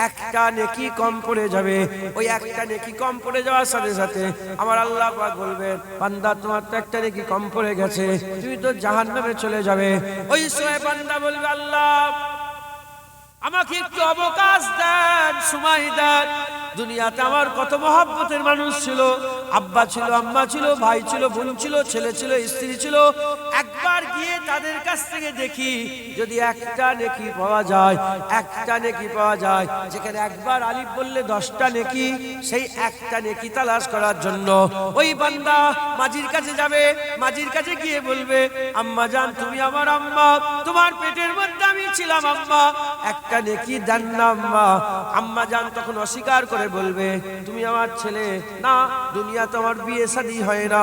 একটা নেকি কম পড়ে যাবে। ওই একটা নেকি কম পড়ে যাওয়ার সাথে সাথে আমার আল্লাহ পাক বলবেন, বান্দা তোমার তো একটা নেকি কম পড়ে গেছে, তুমি তো জাহান্নামে চলে যাবে। ওই সময় বান্দা বলবে, আল্লাহ আমাকে একটু অবকাশ দেন, সময় দেন। দুনিয়াতে আমার কত মহব্বতের মানুষ ছিল, আব্বা ছিল, আম্মা ছিল, ভাই ছিল, বোন ছিল, ছেলে ছিল, স্ত্রী ছিল। একবার গিয়ে তাদের কাছ থেকে দেখি যদি একটা নেকি পাওয়া যায়, একটা নেকি পাওয়া যায়। যেখানে একবার আলিফ বললে 10টা নেকি, সেই একটা নেকি তালাশ করার জন্য ওই বান্দা মাঝির কাছে যাবে। মাঝির কাছে গিয়ে বলবে, আম্মা জান তুমি আমার আম্মা, তোমার পেটের মধ্যে আমি ছিলাম আম্মা, একটা নেকি দেন না আম্মা। আম্মা জান তখন অস্বীকার করে বলবে, তুমি আমার ছেলে না, দুনিয়া তো আমার বিয়ে শাদী হয় না,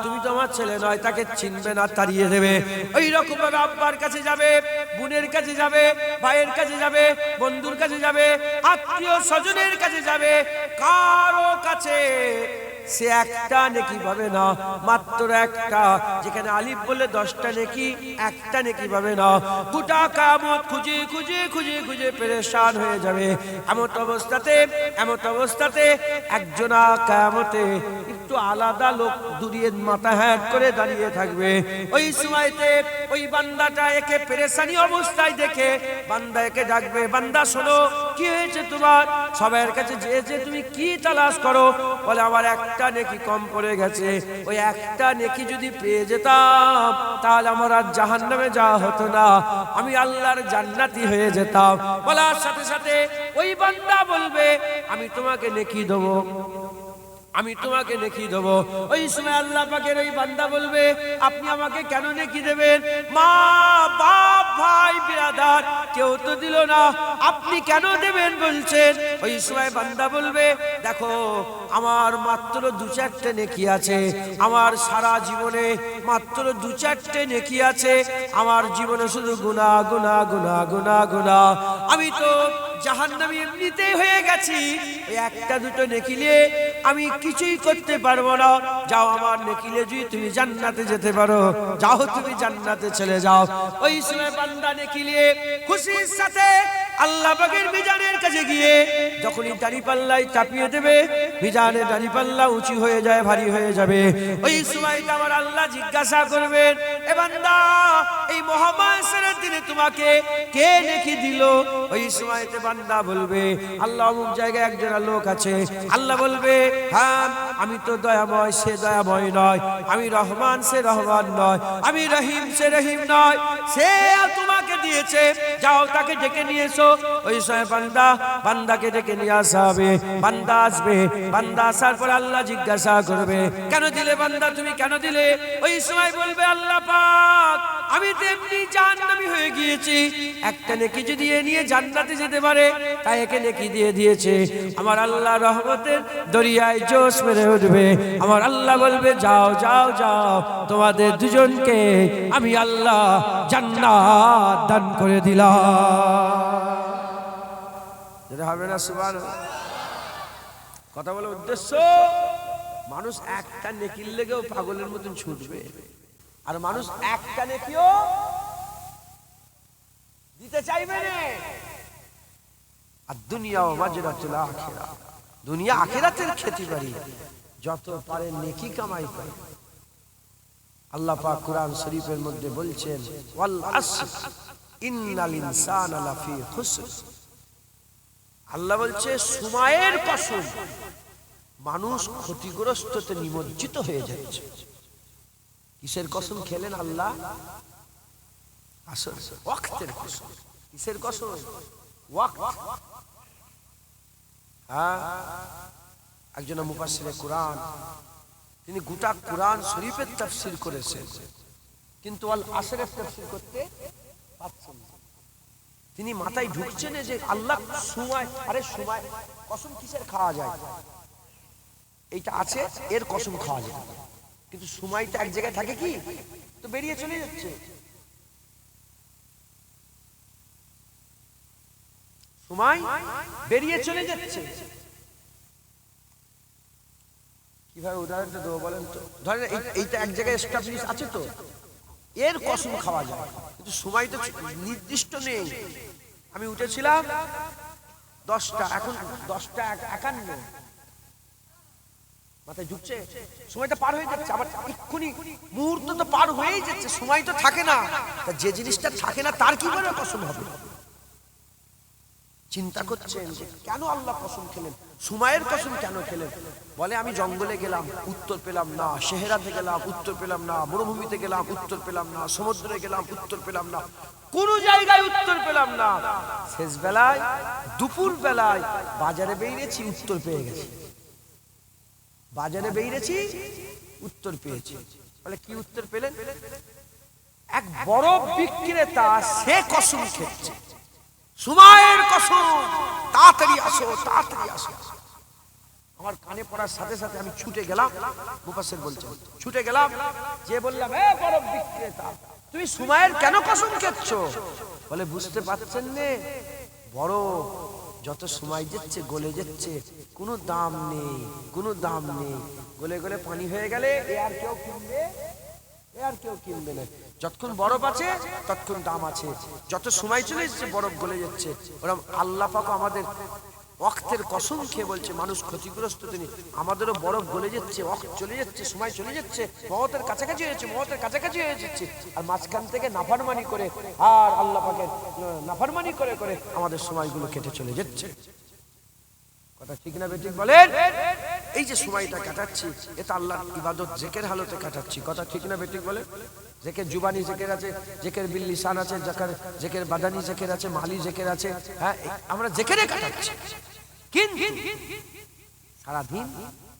তুমি তো আমার ছেলে নয়, তাকে চিনবে না, তাড়িয়ে দেবে। ওই রকম ভাবে আব্বার কাছে যাবে, বোনের কাছে যাবে, ভাইয়ের কাছে যাবে, বন্ধুর কাছে যাবে, আত্মীয় স্বজনের কাছে যাবে, কারো কাছে সে একটা নেকি পাবে না, মাত্র একটা। যেখানে আলিফ বললে 10টা নেকি, একটা নেকি পাবে না। গোটা কিয়ামত খুঁজে খুঁজে খুঁজে খুঁজে পেরেশান হয়ে যাবে। এমত অবস্থাতে একজনা কিয়ামতে একটু আলাদা লোক দূরিয়ে মাথা হ্যাট করে দাঁড়িয়ে থাকবে। ওই সময়তে ওই বান্দাটা একে পেরেশানি অবস্থায় দেখে বান্দা একে ডাকবে, বান্দা শোনো, কি হয়েছে তোমার? সবার কাছে যে তুমি কি তালাশ করো? বলে আমার একটা নেকি কম পড়ে গেছে। ওই একটা নেকি যদি পেয়ে যেতাম তাহলে আমার আর জাহান্নামে যাওয়া হতো না, আমি আল্লাহর জান্নাতি হয়ে যেতাম। বলার সাথে সাথে ওই বান্দা বলবে, আমি তোমাকে নেকি দেবো, আমি তোমাকে নেকি দেবো। ওই সময় আল্লাহ পাকের ওই বান্দা বলবে, আপনি আমাকে কেন নেকি দেবেন? মা বাপ ভাই বিরাদার কেউ তো দিল না, আপনি কেন দেবেন বলছেন? ওই সময় বান্দা বলবে, দেখো আমার মাত্র 2-4টে নেকি আছে, আমার সারা জীবনে মাত্র 2-4টে নেকি আছে, আমার জীবনে শুধু গুনাহ গুনাহ গুনাহ গুনাহ গুনাহ, আমি তো জাহান্নামী এমনিতেই হয়ে গেছি। ওই একটা দুটো নেকি নিয়ে আমি কিছুই করতে পারবো না। যাও আমার নেকি নিয়ে যদি তুমি জান্নাতে যেতে পারো, যাও তুমি জান্নাতে চলে যাও। ওই সময় বান্দা নেকি নিয়ে খুশির সাথে আল্লাহ পাকের মিজানের কাছে গিয়ে যখনই দাঁড়িপাল্লায় চাপিয়ে দেবে, মিজানের দাঁড়িপাল্লা উঁচু হয়ে যায়, ভারী হয়ে যাবে। ওই সময় আমার আল্লাহ জিজ্ঞাসা করবেন, এ বান্দা এই মহামাশরের দিনে তোমাকে কে নেকি দিল? ওই সময়তে বান্দা বলবে, আল্লাহ অমুক জায়গায় একজন লোক আছে। আল্লাহ বলবে, হ্যাঁ আমি তো দয়াময়, সে দয়াময় নয়, আমি রহমান, সে রহমান নয়, আমি রহিম, সে রহিম নয়, সে তোমাকে দিয়েছে, যাও তাকে ডেকে নিয়ে এসো। ওই সময় বান্দাকে ডেকে নিয়ে আসা হবে। বান্দা আসবে, বান্দা আসার পর আল্লাহ জিজ্ঞাসা করবে, কেন দিলে বান্দা, তুমি কেন দিলে? ওই সময় বলবে, আল্লাহ পাক আমি তো এমনি জাহান্নামী হয়ে গিয়েছি, একটা নেকি যদি এ নিয়ে জান্নাতে যেতে পারে তাই একে নেকি দিয়ে দিয়েছে। আমার আল্লাহ রহমতের দরিয়ায় জোশ মেরে উঠবে। আমার আল্লাহ বলবে, যাও যাও যাও, তোমাদের দুজনকে আমি আল্লাহ জান্নাত দান করে দিলাম। হবে না সুবহানাল্লাহ? কথা বলার উদ্দেশ্য, মানুষ একটা নেকির লেগেও পাগলের মতন ছুটবে, আর মানুষ একটা নেকিও দিতে চাইবে না। আর দুনিয়া ও মাজরাতুল আখিরা, দুনিয়া আখিরাতের খেতিবাড়ি, যত পারে নেকি কামাই করে। আল্লাহ পাক কোরআন শরীফের মধ্যে বলছেন ওয়াল আসর ইন্নাল ইনসানা লাফি খুসর। আল্লাহ বলছে সময়ের কসম, মানুষ ক্ষতিগ্রস্ততে নিমজ্জিত হয়ে যাচ্ছে। কিসের কসম খেলেন আল্লাহ? আসর, ওয়াক্তের কসম। কিসের কসম? ওয়াক্ত। একজন মুফাসসিরে কোরআন, তিনি গোটা কোরআন শরীফের তাফসীর করেছেন, কিন্তু আল আসরের তাফসীর করতে পারছেন না। তিনি মাথায় ঢুকছেন যে আল্লাহ সময়, আরে সময় কসম কিসের খাওয়া যায়? এইটা আছে, এর কসম খাওয়া যায়, কিন্তু সময়টা এক জায়গায় থাকে কি, তো বেরিয়ে চলে যাচ্ছে। সময় বেরিয়ে চলে যাচ্ছে। কিভাবে উদাহরণটা দেবো বলেন তো? ধরেন এইটা এক জায়গায় এস্টাবলিশ আছে, তো এর কসম খাওয়া যায়, কিন্তু সময়টা নির্দিষ্ট নেই। আমি উঠেছিলাম 10টা, এখন 10:51, মাথায় ঢুকছে? সময়টা পার হয়ে যাচ্ছে, আবার এক্ষুনি মুহূর্ত তো পার হয়েই যাচ্ছে, সময় তো থাকে না। যে জিনিসটা থাকে না তার কি করে কসম হবে? চিন্তা করছেন যে কেন আল্লাহ কসম খেলেন, সময়ের কসম কেন খেলেন? বলে আমি জঙ্গলে গেলাম, উত্তর পেলাম না, সেহেরাতে গেলাম, উত্তর পেলাম না, মরুভূমিতে গেলাম, উত্তর পেলাম না, সমুদ্রে গেলাম, উত্তর পেলাম না, কোন জায়গায় উত্তর পেলাম না। শেষ বেলায়, দুপুর বেলায় বাজারে বেরিয়েছি, উত্তর পেয়ে গেছি। বাজারে বেরিয়েছি, উত্তর পেয়েছি। বলে কি উত্তর পেলেন? এক বড় বিক্রেতা, সে কসম খেচ্ছে, সময়ের কসম, তাড়াতাড়ি আসো, তাড়াতাড়ি আসো। আমার কানে পড়ার সাথে সাথে আমি ছুটে গেলাম, মুফাসসির বলছেন ছুটে গেলাম, যে বললাম এ বড় বিক্রেতা, তুমি সময়ের কেন কসম খেচ্ছো? বলে বুঝতে পারছেন না, বড় যত সময় যাচ্ছে গলে যাচ্ছে, কোনো দাম নেই, কোনো দাম নেই, গলে গলে পানি হয়ে গেলে এ আর কেউ কিনবে, এ আর কেউ কিনবে না। যতক্ষণ বরফ আছে ততক্ষণ দাম আছে, যত সময় চলে যাচ্ছে বরফ গলে যাচ্ছে। ওরকম আল্লাহ পাক আমাদের ওয়াক্তের কসম খেয়ে বলছে মানুষ ক্ষতিগ্রস্ত, তিনি আমাদেরও বরফ গলে যাচ্ছে, ওয়াক্ত চলে যাচ্ছে, সময় চলে যাচ্ছে, মওতের কাছাকাছি হয়েছে, মওতের কাছাকাছি হয়ে যাচ্ছে, আর মাঝখান থেকে নাফরমানি করে, আর আল্লাহ পাকের নাফরমানি করে করে আমাদের সময়গুলো কেটে চলে যাচ্ছে। কথা ঠিক না বেঠিক বলেন? এই যে সময়টা কাটাচ্ছি, এটা আল্লাহর ইবাদত জিকির হালতে কাটাচ্ছি। কথা ঠিক না বেঠিক বলেন? জিকির জুবানি জিকির আছে, জিকির বিল লিসান আছে, জিকির বাদানি জিকির আছে, মালি জিকির আছে। হ্যাঁ, আমরা জিকিরে কাটাচ্ছি, কিন্তু সারা দিন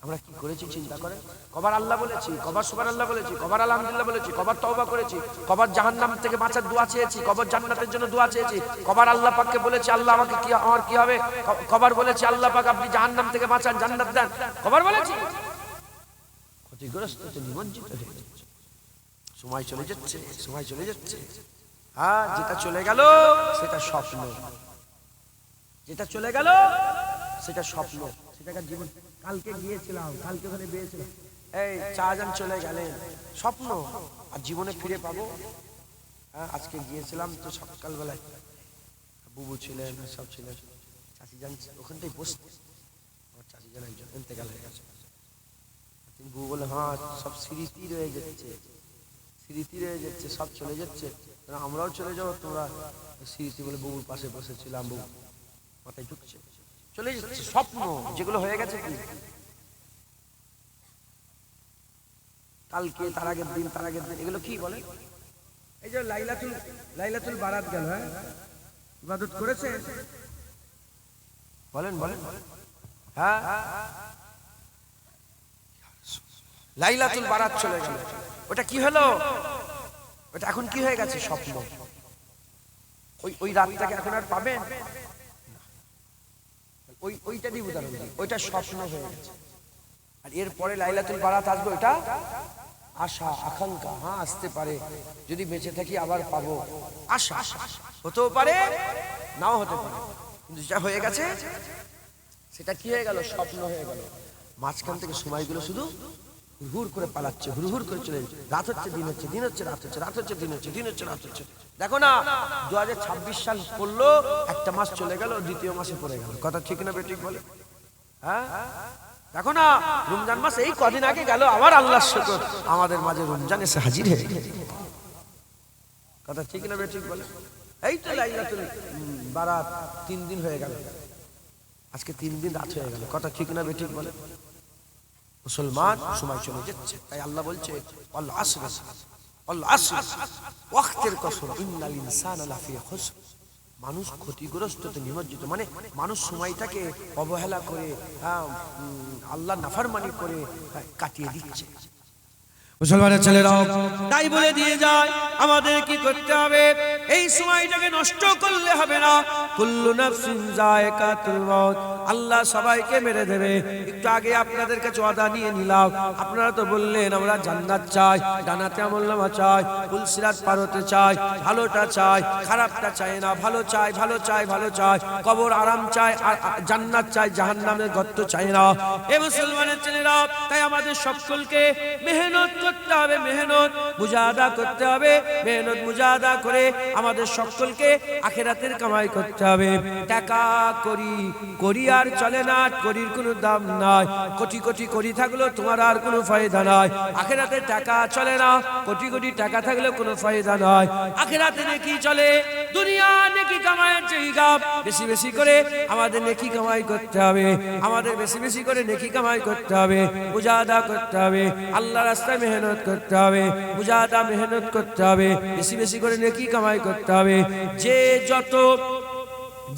আমরা কি করেছি চিন্তা করেন? কবার আল্লাহ বলেছি, কবার সুবহানাল্লাহ বলেছি, কবার আলহামদুলিল্লাহ বলেছি, কবার তওবা করেছি, কবার জাহান্নাম থেকে বাঁচার দোয়া চেয়েছি, কবার জান্নাতের জন্য দোয়া চেয়েছি, কবার আল্লাহ পাককে বলেছি আল্লাহ আমাকে কি, আমার কি হবে, কবার বলেছি আল্লাহ পাক আপনি জাহান্নাম থেকে বাঁচান, জান্নাত দেন, কবার বলেছি? ক্ষতিগ্রস্ত নিমজ্জিত হয়ে যাচ্ছে, সময় চলে যাচ্ছে, সময় চলে যাচ্ছে। হ্যাঁ, যেটা চলে গেল সেটা স্বপ্ন, যেটা চলে গেল সেটা স্বপ্ন, সেটাকার জীবন। কালকে গিয়েছিলাম, কালকে ওখানে বেরিয়েছিলাম, এই 4 জন চলে গেলেন, স্বপ্ন, আর জীবনে ফিরে পাবো? হ্যাঁ, আজকে গিয়েছিলাম তো সকালবেলায়, বুবু ছিলেন, সব ছিলেন, চাচি যান ওখানটাই বসতে, আমার চাচি যান একজন ইন্তেকাল হয়ে গেছে। বুবু বলে হ্যাঁ সব স্মৃতি রয়ে যাচ্ছে, স্মৃতি রয়ে যাচ্ছে, সব চলে যাচ্ছে, আমরাও চলে যাবো, তোমরা স্মৃতি বলে বুবুর পাশে বসেছিলাম, বুবু মাথায় ঢুকছে, চলে যাচ্ছে স্বপ্ন, যেগুলো হয়ে গেছে কি কালকে, তার আগের দিন, তার আগের দিন, এগুলো কি বলে? এই যে লাইলাতুল বারাত গেল, হ্যাঁ, ইবাদত করেছে, বলেন বলেন, হ্যাঁ, লাইলাতুল বারাত চলে গেল, ওটা কি হলো? ওটা এখন কি হয়ে গেছে? স্বপ্ন। ওই রাতটাকে এখন আর পাবেন? ওইটা দিয়ে উদাহরণ দিই, ওইটা স্বপ্ন হয়ে গেছে। আর এরপরে লাইলাতুল বারাত আসবে, ওইটা আশা, আকাঙ্ক্ষা, হ্যাঁ আসতে পারে, যদি বেঁচে থাকি আবার পাবো, আশা, হতেও পারে নাও হতে পারে, কিন্তু যেটা হয়ে গেছে সেটা কি হয়ে গেল? স্বপ্ন হয়ে গেল। মাঝখান থেকে সময়গুলো শুধু হুড় করে পালাচ্ছে, হুড় করে চলে যাচ্ছে, রাত হচ্ছে দিন হচ্ছে, দিন হচ্ছে রাত হচ্ছে, রাত হচ্ছে দিন হচ্ছে, দিন হচ্ছে রাত হচ্ছে। দেখো না, 2026 সাল পড়লো, একটা মাস চলে গেল, দ্বিতীয় মাসে পড়ে গেল। কথা ঠিক না বেঠিক বলে? হ্যাঁ, দেখো না রমজান মাস এই কদিন আগে গেল, আবার আল্লাহর শুকর আমাদের মাঝে রমজান এসে হাজির হয়ে গেল। কথা ঠিক না ঠিক বলে? এই তো লাইলাতুল বারাত 3 দিন হয়ে গেল, আজকে 3 দিন রাত হয়ে গেল। কথা ঠিক না ঠিক বলে? মুসলমান সময় চলে যাচ্ছে, তাই আল্লাহ বলছে আল আসর, আল আসর ওয়াক্তের কসম, ইন্নাল ইনসানা লাফি খুসর। মানুষ ক্ষতিগ্রস্ততে নিমজ্জিত, মানে মানুষ সময়টাকে অবহেলা করে আল্লাহ নাফরমানি করে কাটিয়ে দিচ্ছে। মুসলমানের ছেলেরাও তাই বলে দিয়ে যায় আমাদের কি করতে হবে, এই সময়টাকে নষ্ট করলে হবে না। কুল্লু নাফসিন যায়কাতুল মাউত, আল্লাহ সবাইকে মেরে দেবে। একটু আগে আপনাদের কাছে ওয়াদা নিয়ে নিলাম, আপনারা তো বললেন আমরা জান্নাত চাই, জান্নাতে আমলনামা চাই, ফুলসিরাত পার হতে চাই, ভালোটা চাই, খারাপটা চাই না, ভালো চাই, ভালো চাই, ভালো চাই, কবর আরাম চাই, আর জান্নাত চাই, জাহান্নামের গর্ত চাই না। এ মুসলমানের ছেলেরা, তাই আমাদের সকলকে মেহনত করতে হবে, মেহনত মুজাহাদা করতে হবে। মেহনত মুজাহাদা করে আমাদের সকলকে আখিরাতের কামাই করতে হবে। টাকা করি আর চলে না, করির কোনো দাম নাই। কোটি কোটি করি থাকলেও তোমার আর কোনো ফায়দা নাই। আখিরাতে টাকা চলে না, কোটি কোটি টাকা থাকলেও কোনো ফায়দা নাই। আখিরাতে নেকি চলে, দুনিয়া নেকি কামাইয়ের জায়গা। বেশি বেশি করে আমাদের নেকি কামাই করতে হবে, আমাদের বেশি বেশি করে নেকি কামাই করতে হবে, মুজাহাদা করতে হবে, আল্লাহর রাস্তায় মেহনত করতে হবে, মুজাহাদা মেহনত করতে হবে, বেশি বেশি করে নেকি কামাই করতে হবে।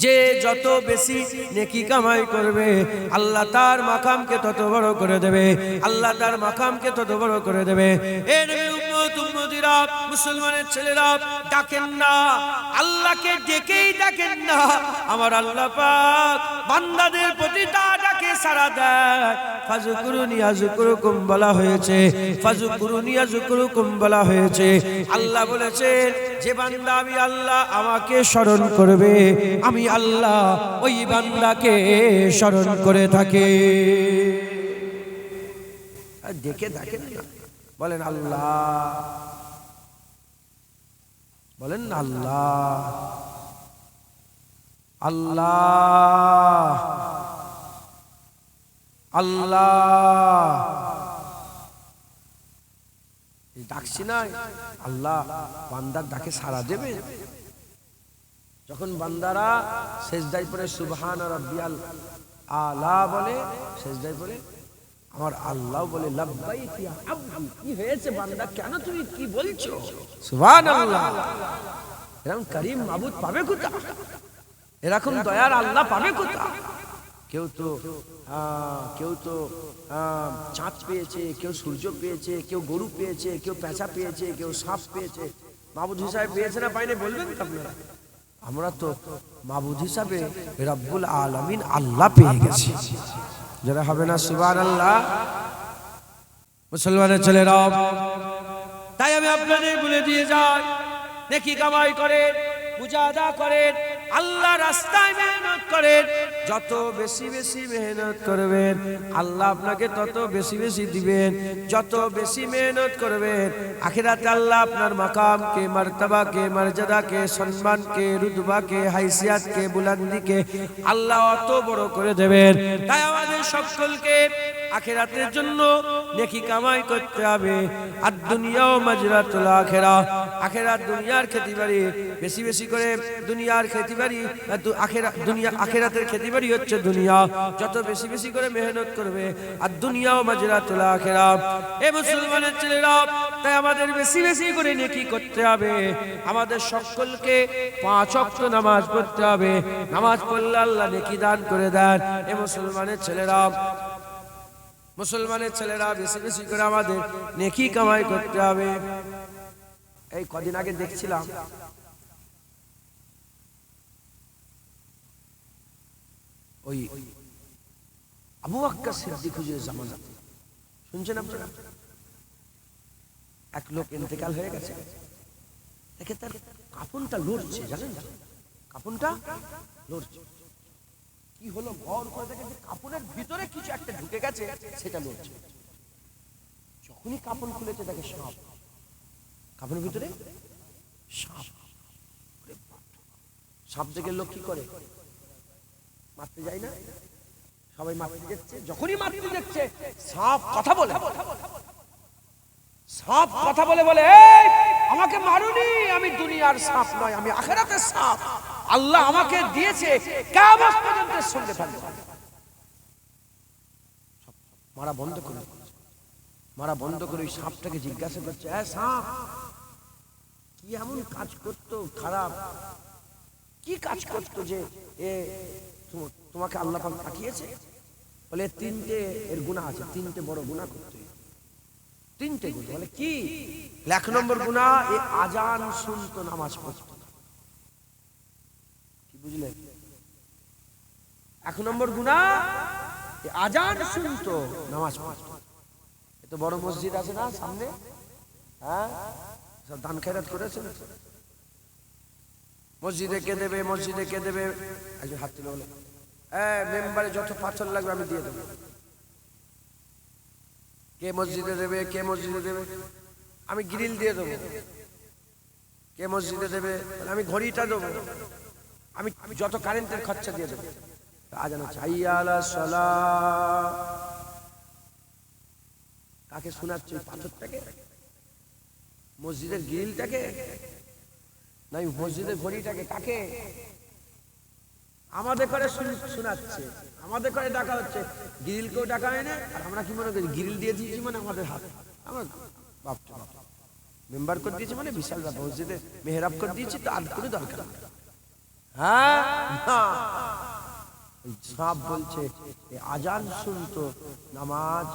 যে যত বেশি নেকি কামাই করবে আল্লাহ তার মাকামকে তত বড় করে দেবে, আল্লাহ তার মাকামকে তত বড় করে দেবে। এ নবীর উম্মত উম্মতিরা, মুসলমানের ছেলেরা, ডাকেন না আল্লাহকে, ডেকেই ডাকেন না। আমার আল্লাহ পাক বান্দাদের প্রতিটা ডাকে সাড়া দেয়। ফাযকুরুনি আযকুরুকুম বলা হয়েছে, ফাযকুরুনি আযকুরুকুম বলা হয়েছে। আল্লাহ বলেছেন যে বান্দা আমি আল্লাহ আমাকে স্মরণ করবে, আমি আল্লাহ ওই বান্দাকে স্মরণ করে থাকে। দেখে দেখেন না, বলেন আল্লাহ, বলেন আল্লাহ, আল্লাহ, আল্লাহ। ডাকছি না আল্লাহ, বান্দার ডাকে সাড়া দেবে। যখন বান্দারা সেজদায় পড়ে সুবহান রাব্বিয়াল আলা বলে, সেজদায় পড়ে আমার আল্লাহ বলে লাব্বাইক ইয়া আবদি। কি হয়েছে বান্দা, কেন তুমি কি বলছো? সুবহানাল্লাহ। এরকম করিম মাবুদ পাবে কোথা, এরকম দয়ার আল্লাহ পাবে কোথা? কেউ তো চাঁদ পেয়েছে, কেউ সূর্য পেয়েছে, কেউ গরু পেয়েছে, কেউ পেঁচা পেয়েছে, কেউ সাপ পেয়েছে। মাবুদ হিসাবে পেয়েছে না পাইনি বলবেন তো আপনারা? আমরা তো মাবুদ হিসাবে রব্বুল আলামিন আল্লাহ পেয়ে গেছি। যারা হবে না সুবহানাল্লাহ। মুসলমানের ছেলেরা, তাই আমি আপনাদের বলে দিয়ে যাই, নেকি কামাই করেন, মুজাহাদা করেন, আল্লাহ রাস্তায় মেহনত করেন। যত বেশি বেশি মেহনত করবেন আল্লাহ আপনাকে তত বেশি বেশি দিবেন। যত বেশি মেহনত করবেন আখিরাতে আল্লাহ আপনার মাকামকে, মারতাবাকে, মর্যাদাকে, সম্মানকে, রুতবাকে, হাইসিয়াতকে, বুলন্দিকে আল্লাহ অত বড় করে দেবেন। তাই আমাদের সকলকে আখিরাতের জন্য নেকি কামাই করতে হবে। আর দুনিয়াও মাজরাতুল আখিরা, আখিরাত দুনিয়ার খেতিবাড়ি। বেশি বেশি করে দুনিয়ার খেতিবাড়ি, আখিরাতের খেতিবাড়ি হচ্ছে দুনিয়া। যত বেশি বেশি করে মেহনত করবে আর দুনিয়াও মাজরাতুল আখিরা। এ মুসলমানের ছেলেরা, তাই আমাদের বেশি বেশি করে নেকি করতে হবে। আমাদের সকলকে 5 ওয়াক্ত নামাজ পড়তে হবে। নামাজ পড়লে আল্লাহ নেকি দান করে দেন। এ মুসলমানের ছেলেরা, মুসলমানের ছেলেরা বেশি বেশি করে আমাদের নেকি কামাই করতে হবে। এই কদিন আগে দেখছিলাম ওই আবু বকর সিদ্দিক হুজুরের জামানাতে, শুনছেন আপনারা? এক লোক ইন্তেকাল হয়ে গেছে, দেখে তার কাফনটা লড়ছে, জানেন? কাফনটা লড়ছে। কি হলো? ভর করে দেখে যে কাপড়ের ভিতরে কিছু একটা ঢুকে গেছে, সেটা লড়ছে। যখনই কাপড় খুলেছে দেখে সাপ, কাপড়ের ভিতরে সাপ। সাপ দেখে লোক কি করে? মারতে যায় না? সবাই মারতে যাচ্ছে, যখনই মারতে যাচ্ছে সাপ কথা বলে, সাপ কথা বলে বলে এই আমাকে মারুনি, আমি দুনিয়ার সাপ নয়, আমি আখিরাতের সাপ, আল্লাহ আমাকে দিয়েছে, কিয়ামত পর্যন্ত সঙ্গে থাকবে। মারা বন্ধ করে, মারা বন্ধ করে ওই সাপটাকে জিজ্ঞাসা করছে, এ সাপ কি এমন কাজ করতো খারাপ, কি কাজ করতো যে এ তোমাকে আল্লাহ পাক পাঠিয়েছে? বলে তিনটে এর গুনাহ আছে, তিনটে বড় গুনাহ করতে, তিনটে গুনাহ। বলে কি? 1 নম্বর গুনাহ, এ আজান শুনতো, নামাজ পড়তো না। কি বুঝলেন? 1 নম্বর গুনাহ, এ আজান শুনতো, নামাজ পড়তো। এত বড় মসজিদ আছে না সামনে, হ্যাঁ সব দান খেরাত করেছেন, মসজিদে কে দেবে, মসজিদে কে দেবে? একজন হাত তুলে বলে, মেম্বারে যত পাথর লাগবে আমি দিয়ে দেবো। কে মসজিদে দেবে, কে মসজিদে দেবে? আমি গ্রিল দিয়ে দেবো। কে মসজিদে দেবে? আমি ঘড়িটা দেবো, আমি যত কারেন্টের খরচা দিয়ে দেবো। আজান হচ্ছে, হাইয়া আলাস সালাহ। কাকে শোনাচ্ছে? পাথরটাকে, মসজিদের গ্রিলটাকে, না মসজিদের ঘড়িটাকে? কাকে? আমাদের করে শোনাচ্ছে, আমাদের করে ডাকা হচ্ছে, গ্রিলকেও ডাকা হয় না। আর আমরা কি মনে করি গ্রিল দিয়ে দিয়েছি মানে আমাদের হাত, আমার বাপটা মেম্বার করে দিয়েছি মানে বিশাল ব্যাপার, মসজিদে মেহরাব করে দিয়েছি তো আর কোনো দরকার নেই। হ্যাঁ সব বলছে আজান শুনতো, নামাজ,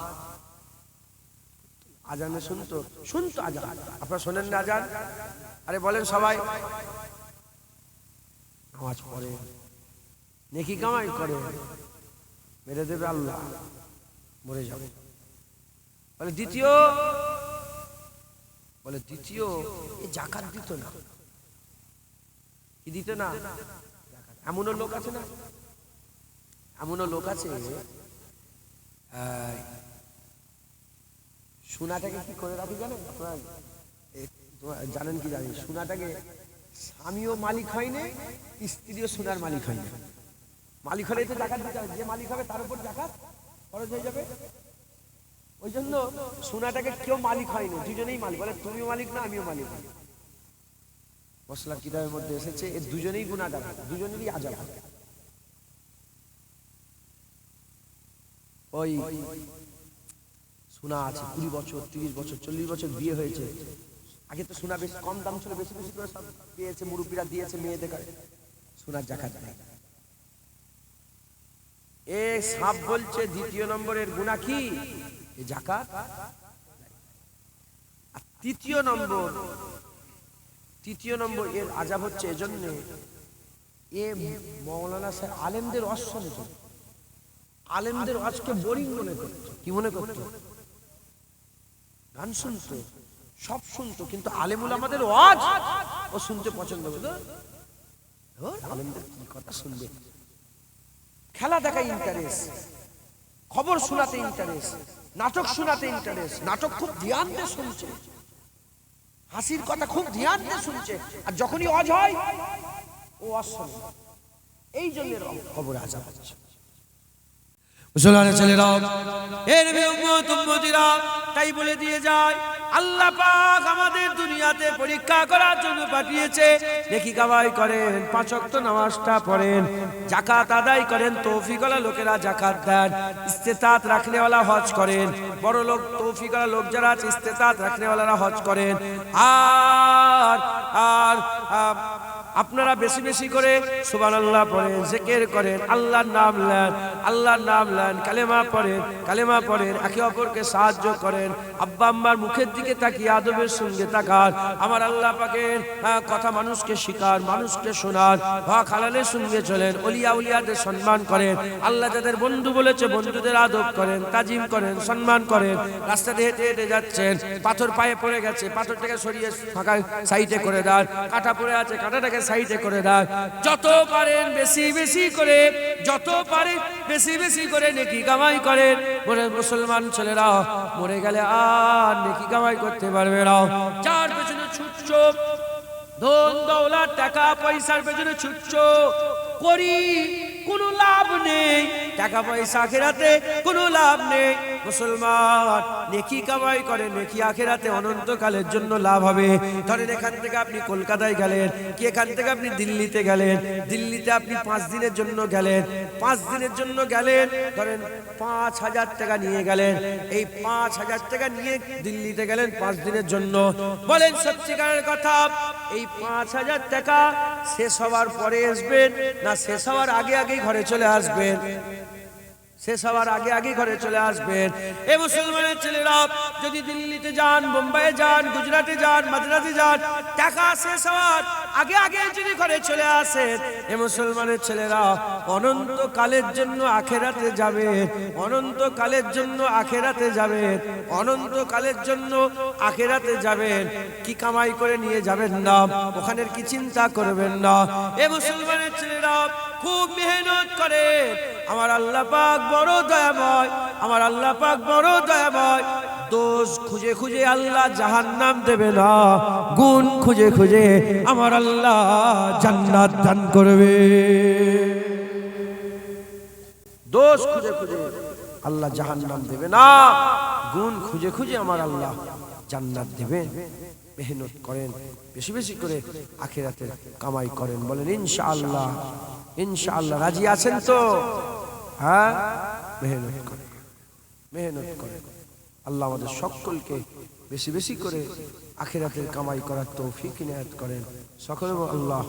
আজানে শুনতো, শুনতো আজান। আপনারা শোনেন না আজান? আরে বলেন সবাই, নামাজ পড়ে, নেকি কামাই করে, মেরে দেবে আল্লাহ, মরে যাবে। বলে দ্বিতীয়, বলে দ্বিতীয় এ যাকাত দিত না। কি দিত না? এমনও লোক আছে না, এমনও লোক আছে সোনাটাকে কি করে রাখি জানেন আপনারা? জানেন কি জানি, সোনাটাকে স্বামীও মালিক হয় না, স্ত্রীও সোনার মালিক হয় না। মালিক হলেই তো যাকাত দিতে হবে, যে মালিক হবে তার উপর যাকাত খরচ হয়ে যাবে। ওই জন্য সোনাটাকে কেউ মালিক হয়নি, দুজনেই মালিক। বলে তুমিও মালিক না, আমিও মালিক। মশলা কিতাবের মধ্যে এসেছে এর দুজনেই গুনাহগার, দুজনেরই আযাব। ওই সোনা আছে 20 বছর, 30 বছর, 40 বছর বিয়ে হয়েছে, আগে তো সোনা বেশি কম দাম ছিল, বেশি বেশি করে সব পেয়েছে, মুরব্বীরা দিয়েছে মেয়েদের কাছে, সোনার যাকাত নেই। এ সাপ বলছে দ্বিতীয় নম্বরের গুনাহ কি? এই যাকাত। আর তৃতীয় নম্বর এর আযাব হচ্ছে এজন্য, এ মাওলানা সাহেব আলেমদের ওয়াজ শুনত, আলেমদের ওয়াজকে বোরিং মনে করত। কি মনে করত? গান শুনতো, সব শুনতো, কিন্তু আলেম উলামাদের ওয়াজ ও শুনতে পছন্দ করত। আলেমদের কি কথা শুনবে? খেলা দেখায় ইন্টারেস্ট, খবর শোনাতে ইন্টারেস্ট, নাটক শোনাতে ইন্টারেস্ট, নাটক খুব ধ্যান দিয়ে শুনছে, হাসির কথা খুব ধ্যান দিয়ে শুনছে, আর যখনই ওয়াজ হয় ও ওয়াজ শোনে। এই জন্য খবর আযাব হচ্ছে। মুসলমানের ছেলেরা, এ নবী উম্মত উম্মতিরা তাই বলে দিয়ে যায়, আল্লাহ পাক আমাদের দুনিয়াতে পরীক্ষা করার জন্য পাঠিয়েছে। নেকি কামাই করেন, 5 ওয়াক্ত নামাজটা পড়েন, যাকাত আদায় করেন, তৌফিকওয়ালা লোকেরা যাকাত দেন, ইস্তেতাত রাখনেওয়ালা হজ করেন, বড় লোক তৌফিকওয়ালা লোক যারা আছে ইস্তেতাত রাখনেওয়ালারা হজ করেন। আর আর আপনারা বেশি বেশি করে সুবহানাল্লাহ পড়েন, জিকির করেন, আল্লাহর নাম নেন, আল্লাহর নাম নেন, কালেমা পড়েন, একে অপরকে সাহায্য করেন। আব্বা আম্মার মুখের দিকে তাকিয়ে আদবের সঙ্গে তাকান। আমার আল্লাহ পাকের কথা মানুষকে শিখান, মানুষকে শোনান, হক হালালের সঙ্গে চলেন, ওলিয়া উলিয়াদের সম্মান করেন। আল্লাহ যাদের বন্ধু বলেছে বন্ধুদের আদব করেন, তাজিম করেন, সম্মান করেন। রাস্তাতে হেঁটে হেঁটে যাচ্ছেন, পাথর পায়ে পড়ে গেছে, পাথরটাকে সরিয়ে ফাঁকা সাইডে করে দেন। কাঁটা পড়ে আছে, কাঁটাটাকে সাইডে করে দেন। যত পারেন বেশি বেশি করে, যত পারেন বেশি বেশি করে নেকি কামাই করেন। বলে মুসলমান ছেলেরা, মরে গেলে আর নেকি কামাই করতে পারবে না। যার পেছনে ছুটছো, ধন দৌলত টাকা পয়সার পেছনে ছুটছো, করি কোনো লাভ নেই, টাকা পয়সা আখিরাতে কোনো লাভ নেই। মুসলমান নেকি কামাই করে, নেকি আখিরাতে অনন্তকালের জন্য লাভ হবে। ধরেন এখান থেকে আপনি কলকাতায় গেলেন, কি এখান থেকে আপনি দিল্লিতে গেলেন, দিল্লিতে আপনি 5 দিনের জন্য গেলেন, 5 দিনের জন্য গেলেন, ধরেন 5,000 টাকা নিয়ে গেলেন, এই 5,000 টাকা নিয়ে দিল্লিতে গেলেন 5 দিনের জন্য। বলেন সত্যিকারের কথা, এই 5,000 টাকা শেষ হওয়ার পরে আসবেন না শেষ হওয়ার আগে আগেই ঘরে চলে আসবেন? শেষ হওয়ার আগে আগে ঘরে চলে আসবেন। এ মুসলমানের ছেলেরা যদি দিল্লিতে যান, বোম্বাইয়ে যান, গুজরাটে যান, মাদ্রাজে যান, টাকা শেষ হওয়ার আগে আগে যদি ঘরে চলে আসেন, এ মুসলমানের ছেলেরা অনন্তকালের জন্য আখেরাতে যাবেন, অনন্তকালের জন্য আখেরাতে যাবেন, অনন্তকালের জন্য আখেরাতে যাবেন। কি কামাই করে নিয়ে যাবেন না, ওখানের কি চিন্তা করবেন না। এ মুসলমানের ছেলেরা খুব মেহনত করে। আমার আল্লাহ পাক বড় দয়াময়, আমার আল্লাহ পাক বড় দয়াময়। দোষ খুঁজে খুঁজে আল্লাহ জাহান্নাম দেবে না, গুণ খুঁজে খুঁজে আমার আল্লাহ জান্নাত দান করবে। দোষ খুঁজে খুঁজে আল্লাহ জাহান্নাম দেবে না, গুণ খুঁজে খুঁজে আমার আল্লাহ জান্নাত দেবে। মেহনত করেন, বেশি বেশি করে আখিরাতে কামাই করেন। বলেন ইনশাআল্লাহ, ইনশাআল্লাহ। রাজি আছেন তো? হ্যাঁ, মেহনত করেন, মেহনত করেন। আল্লাহ আমাদের সকলকে বেশি বেশি করে আখিরাতের কামাই করার তৌফিক ইনায়াত করেন। সকলে আল্লাহ।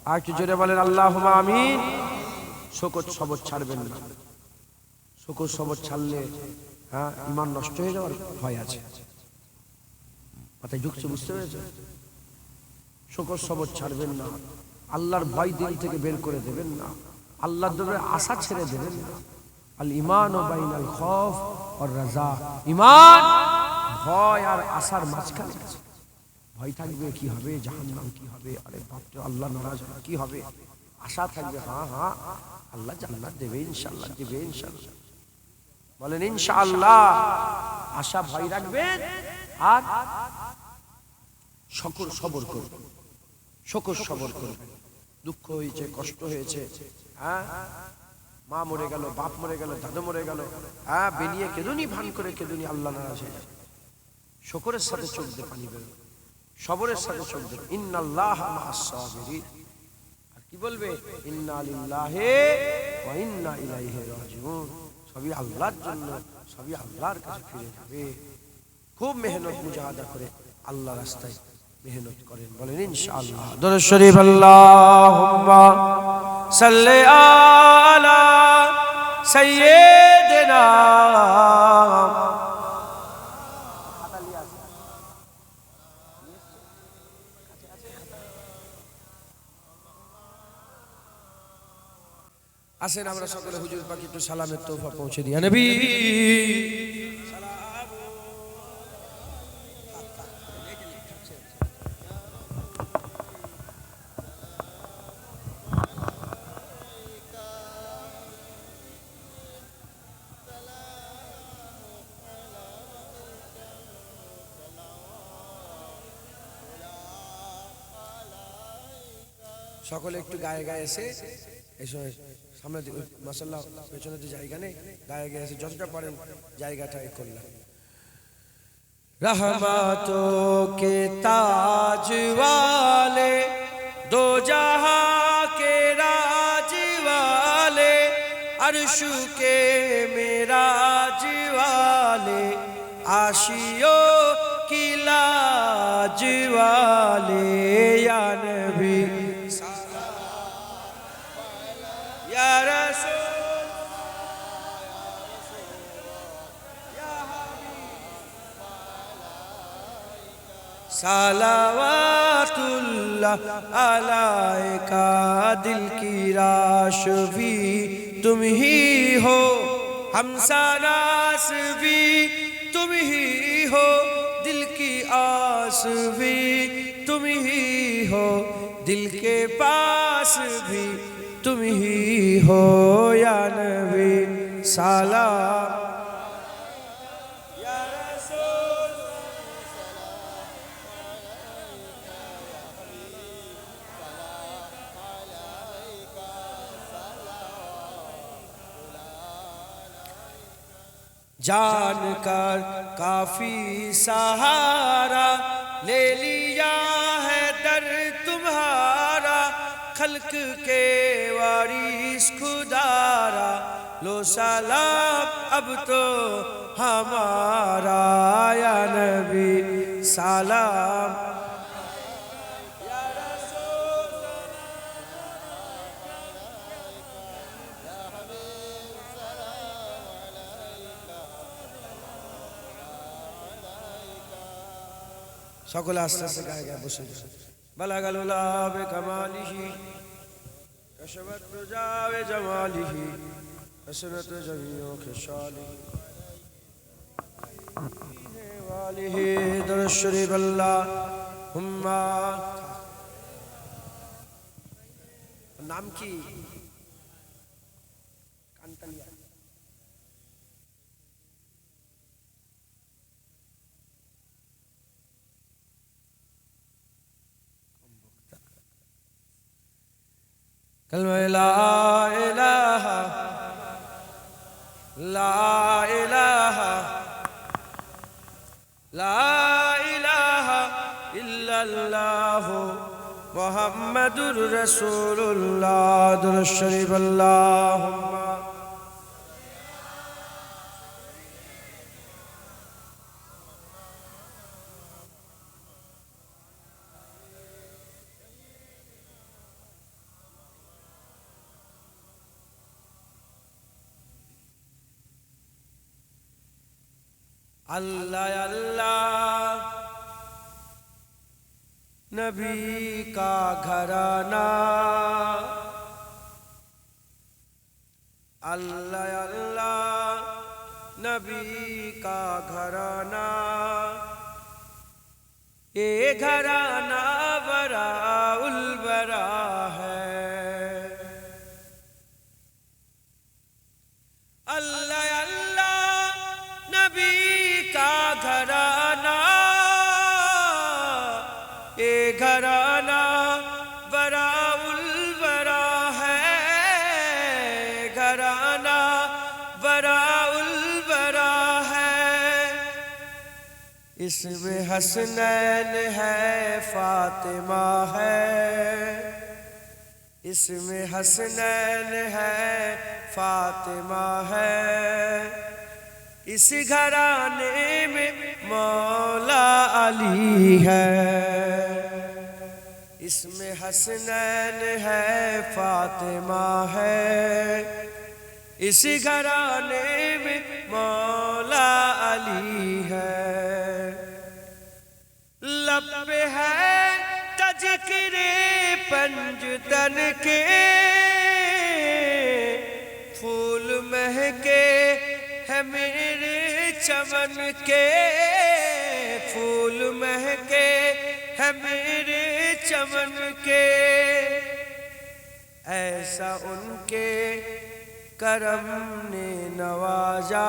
আর একটু জোরে বলেন আল্লাহুম্মা আমিন। শোকত সবর ছাড়বেন না, শোকত সবর ছাড়লে হ্যাঁ ঈমান নষ্ট হয়ে যাওয়ার ভয় আছে। মাথায় ঢুকছে, বুঝতে পেরেছে? শোকত সবর ছাড়বেন না, আল্লাহর ভয় দিল থেকে বের করে দেবেন না, আল্লাহর দরবারে আশা ছেড়ে দেবেন না। আল ঈমান বাইনাল খৌফ ওয়ার রাজা। ঈমান ভয় আর আশার মাঝখানে আছে। ভয় থাকবে কি হবে, জাহান্নাম কি হবে, আরে বাপ রে আল্লাহ নারাজ হবে কি হবে। আশা থাকবে হ্যাঁ হ্যাঁ আল্লাহ জান্নাত দেবে ইনশাআল্লাহ, দেবে ইনশাআল্লাহ। বলেন ইনশাআল্লাহ। আশা ভয় রাখবেন আর শকর সবর করবেন, শকর সবর করবেন। দুঃখ হয়েছে, কষ্ট হয়েছে, হ্যাঁ মা মরে গেল, বাপ মরে গেল, দাদু মরে গেল, হ্যাঁ বেরিয়ে কেঁদুনি, ভান করে কেঁদুনি, আল্লাহ নারাজ হয়ে যাবে। শকরের সাথে চোখ দিয়ে পানি বেরোবে, সবরের সাথে চোখ দেবে। ইন্নাল্লাহা মাআস সাবিরিন। আর কি বলবে? ইন্না লিল্লাহি ওয়া ইন্না ইলাইহি রাজিউন। সবই আল্লাহর জন্য, সবই আল্লাহর কাছে ফিরে যাবে। খুব মেহনত মুজাহাদা করে আল্লাহর রাস্তায় মেহনত করেন। বলেন ইনশাআল্লাহ। দরুদ শরীফ আল্লাহুম্মা সাল্লি আলা সাইয়্যিদিনা। আসেন আমরা সকলে হুজুর পাক একটু সালামের তোহফা পৌঁছে দিই। নবী সকলে একটু গায়ে গায়ে এসে এসে সামনে মাশাআল্লাহ পেছনে যে জায়গা নেই, গায়ে গায়ে এসে যতটা পারেন জায়গাটা করলাম। रहमतों के ताज वाले, दो जहां के राज वाले, अर्श के मेराज वाले, आशियों की लाज वाले, या नबी या रसूल सलावतुल्लाह अलैका। दिल की राशवी तुम ही हो, हमसरास भी तुम ही हो, दिल की आस भी तुम ही हो, दिल के पास भी तुम ही हो, या नबी सलाम जानकर काफी सहारा ले लिया है दर तुम्हारा, खल्क के वारिस खुदारा लो सलाम अब तो हमारा, या नबी सलाम। সকলে আস্তে আস্তে গায়ে গায়ে বসে বালাগাল উলাবে কামালিহি কশবত রুজাবে জামালিহি হসরত জমিও খিসালিহি ওয়ালিহি দরুদ শরীফ আল্লাহুম্মা। নাম কি? কান্তালিয়া। कलमा ला इलाहा ला इलाहा ला इलाहा इल्लल्लाह मुहम्मदुर रसूलुल्लाह। दुरूद शरीफ अल्लाहुम्मा। अल्लाह अल्लाह नबी का घराना, अल्लाह अल्लाह नबी का घराना, ये घराना बरा उल बरा है। अल्लाह अल्लाह नबी का घराना, ये घराना बरा उल बरा है, घराना बरा उल बरा है। इसमें हसनैन है फातिमा है, इसमें हसनैन है फातिमा है। इस घराने में मौला अली है, इसमें हसनैन है फातिमा है। इस घराने में मौला अली है। लब पे है तज़किरे पंजतन के, फूल महके है मेरे चमन के, फूल महके है मेरे चमन के। ऐसा उनके करम ने नवाजा,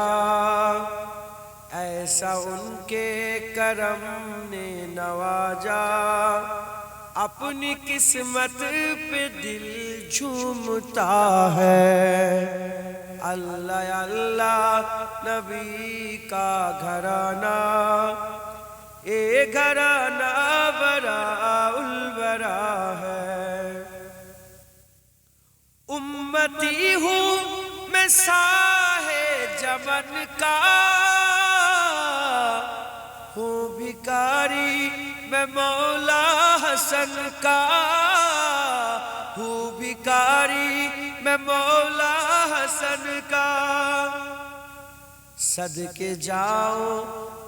ऐसा उनके करम ने नवाजा। अपनी किस्मत पे दिल झूमता है। अल्लाह अल्लाह नबी का घराना, ये घराना बरा उल बरा है। उम्मती हूँ मैं साहे जमन का, हूँ भिखारी मैं मौला हसन का, हूँ भिखारी मैं मौला हसन का। सदके जाऊं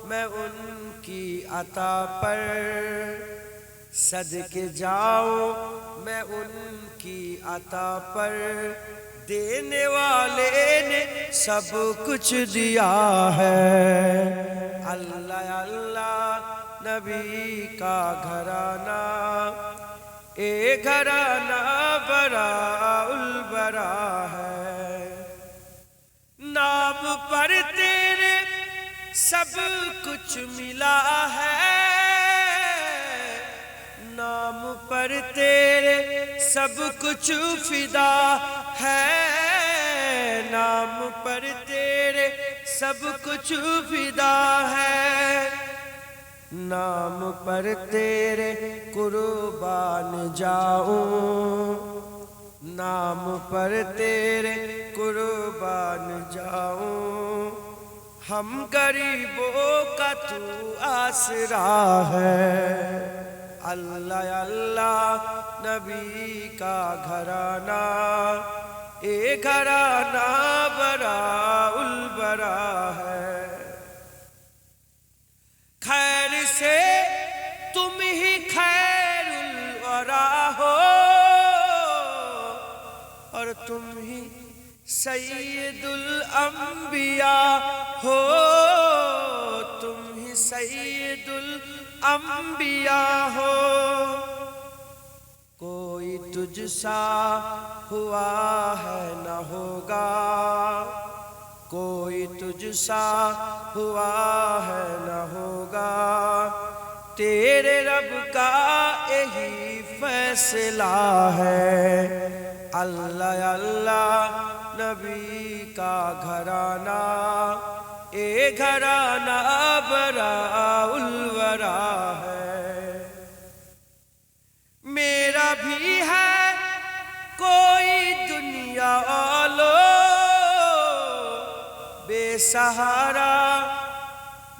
मैं उनकी अता पर, सदके जाऊं मैं उनकी अता पर। देने वाले ने सब कुछ दिया है। अल्लाह अल्लाह नबी का घराना, ए घराना बरा उल बरा है। नाम पर तेरे सब कुछ मिला है, नाम पर तेरे सब कुछ फिदा है, नाम पर तेरे सब कुछ फिदा है, नाम पर तेरे कुर्बान जाऊं, नाम पर तेरे कुर्बान जाऊं। हम गरीबों का तू आसरा है, अल्लाह अल्लाह नबी का घराना, ए घराना बरा उल बरा है। खैर से तुम ही खैरुल वरा हो, और तुम ही सैयदुल अंबिया हो, तुम ही सैयदुल अंबिया हो। कोई तुझसा हुआ है न होगा, कोई तुझसा हुआ है न होगा, तेरे रब का यही फैसला है, अल्लाह अल्लाह नबी का घराना, ए घराना बरा उल वरा है। मेरा भी है कोई दुनिया वालो बेसहारा,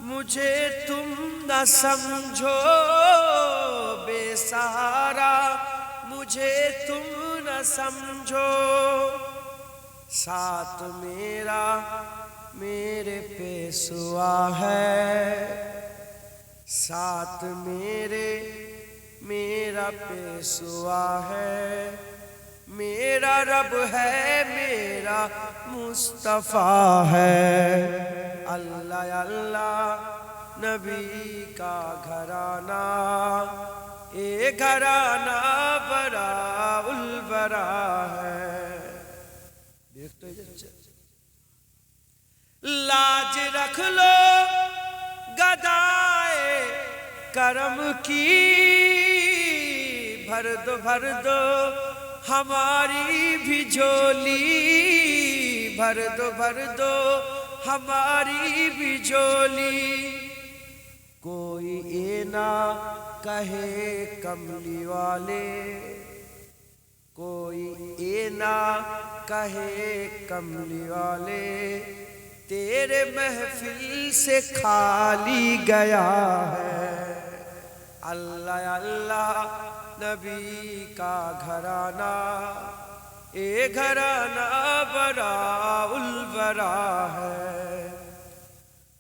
मुझे तुम न समझो बेसहारा, मुझे तुम न समझो। साथ मेरा मेरे पेशवा है, साथ मेरे मेरा पेशवा है, मेरा रब है मेरा मुस्तफा है, अल्लाह अल्लाह नबी का घराना, ए घराना बरा उल बरा है। लाज रख लो गदाए करम की, भर दो हमारी भी झोली, भर दो हमारी भी झोली। कोई ये ना कहे कमली वाले, कोई ये ना कहे कमली वाले, तेरे महफिल से खाली गया है, अल्लाह अल्लाह नबी का घराना, ए घराना बरा उल बरा है।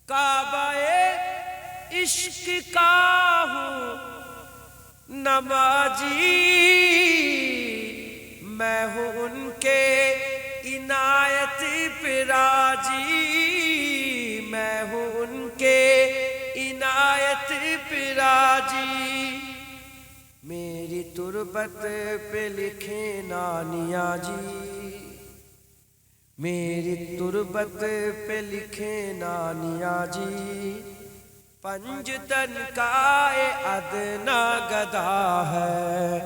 काबाए इश्क का हूँ नमाजी, मैं हूँ उनके इनायत पे राजी, मैं हूँ उनके इनायत पे राजी। मेरी तुरबत पे लिखे नानिया जी, मेरी तुरबत पे लिखे नानिया जी, पंजतन का ए अदना गदा है,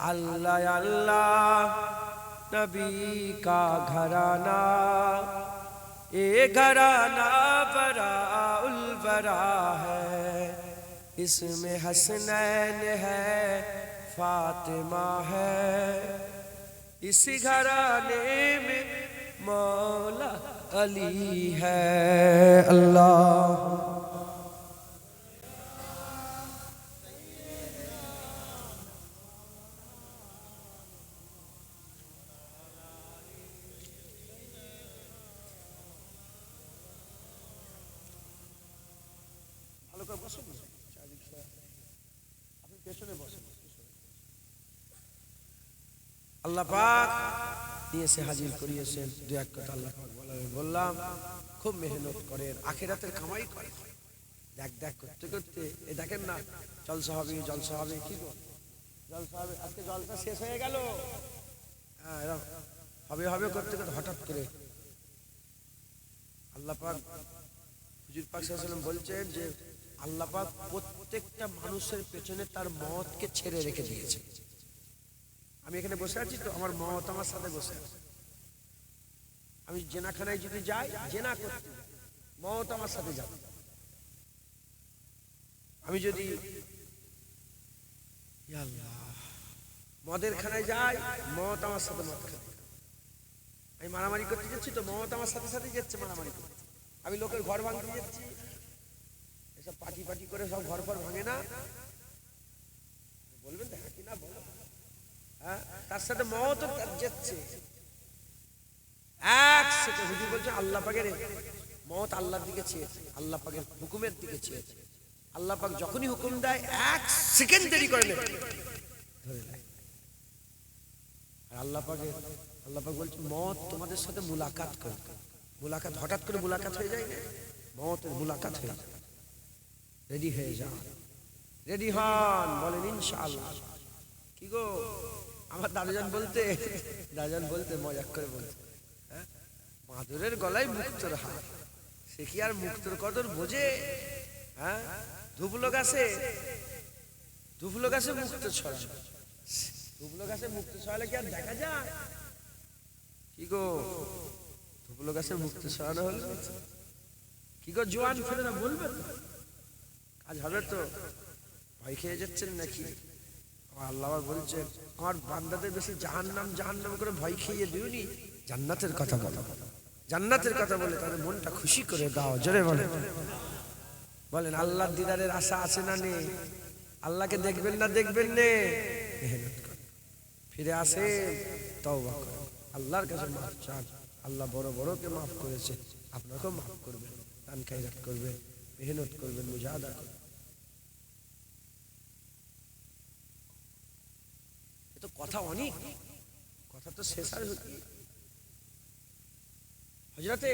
अल्लाह अल्लाह नबी का घराना, ए घराना बरा उल बरा है। इसमें हसनैन है फातिमा है, इस घराने में मौला अली है, अल्लाह আল্লাহ পাক নিয়ে এসে হাজির করিয়েছেন। দু এক কথা আল্লাহ পাক বললাম, খুব মেহনত করেন, আখিরাতের কামাই করেন। দেখ দেখ করতে করতে এ দেখেন না, জলসা হবে জলসা হবে, কি গো জলসা হবে, আজকে জলসা শেষ হয়ে গেল, হবে হবে করতে করতে হঠাৎ করে আল্লাহ পাক হুজুর পাক সাল্লাল্লাহু আলাইহি ওয়াসাল্লাম বলছেন যে আল্লাহ পাক প্রত্যেকটা মানুষের পেছনে তার মওতকে ছেড়ে রেখে দিয়েছে। আমি এখানে বসে আছি তো, আমার মওত আমার সাথে বসে আছে। আমি জেনাখানায় যদি যাই, জেনা করতে মত আমার সাথে যাবে। আমি যদি মদের খানায় যাই, মত আমার সাথে মদ খাবে। আমি মারামারি করতে যাচ্ছি তো মত আমার সাথে সাথে যাচ্ছে মারামারি করতে। আমি লোকের ঘর ভাঙতে যাচ্ছি, এসব পাটি পাটি করে সব ঘর ফর ভাঙে না, বলবেন দেখা কি না বলো, হ্যাঁ তার সাথে মত যাচ্ছে। এক সেকেন্ড হুজুর বলছে আল্লাহ পাকের মত আল্লাহর দিকে চেয়েছে, আল্লাহ পাকের হুকুমের দিকে চেয়েছে। আল্লাহ পাক যখনই হুকুম দেয় এক সেকেন্ড দেরি করে নেবে, ধরে নেয়। আর আল্লাহ পাক বলছে মত তোমাদের সাথে মুলাকাত করবে। মুলাকাত হঠাৎ করে মুলাকাত হয়ে যায় না, মতের মুলাকাত হয়ে যায়। রেডি হয়ে যান, রেডি হন, বলেন ইনশাআল্লাহ। কি গো আমার দাদাজান বলতে মজাক করে বলতে, হ্যাঁ মাদুরের গলায় মুক্তর হার, সে কি আর মুক্তর কদর বোঝে? হ্যাঁ ধুবলো গাছে মুক্ত ছড়ানো, ধুবলো গাছে মুক্ত ছড়ালে কি আর দেখা যায়? কি গো ধুবলো গাছে মুক্ত ছড়ানো হলো, কি গো জোয়ান ছেলেরা বলবেন কাজ হবে তো? ভয় খেয়ে যাচ্ছেন নাকি? আল্লাহ বলছেন আমার বান্দাদের বেশি জাহান্নাম করে ভয় খেয়ে দিওনি, জান্নাতের কথা বলো, জান্নাতের কথা বলে তাদের মনটা খুশি করে দাও। জোরে বলেন আল্লাহর দিদারের আশা আছে না নেই? আল্লাহকে দেখবেন না মেহনত করেন, ফিরে আসেন, তওবা করেন, আল্লাহর কাছে মাফ চান। আল্লাহ বড় বড়কে মাফ করেছে, আপনাকেও মাফ করবেন। দান খায়রাত করবেন, মেহনত করবেন, মুজাহাদা করবেন। এ তো কথা অনেক, কথা তো শেষ আর হচ্ছে। হযরতে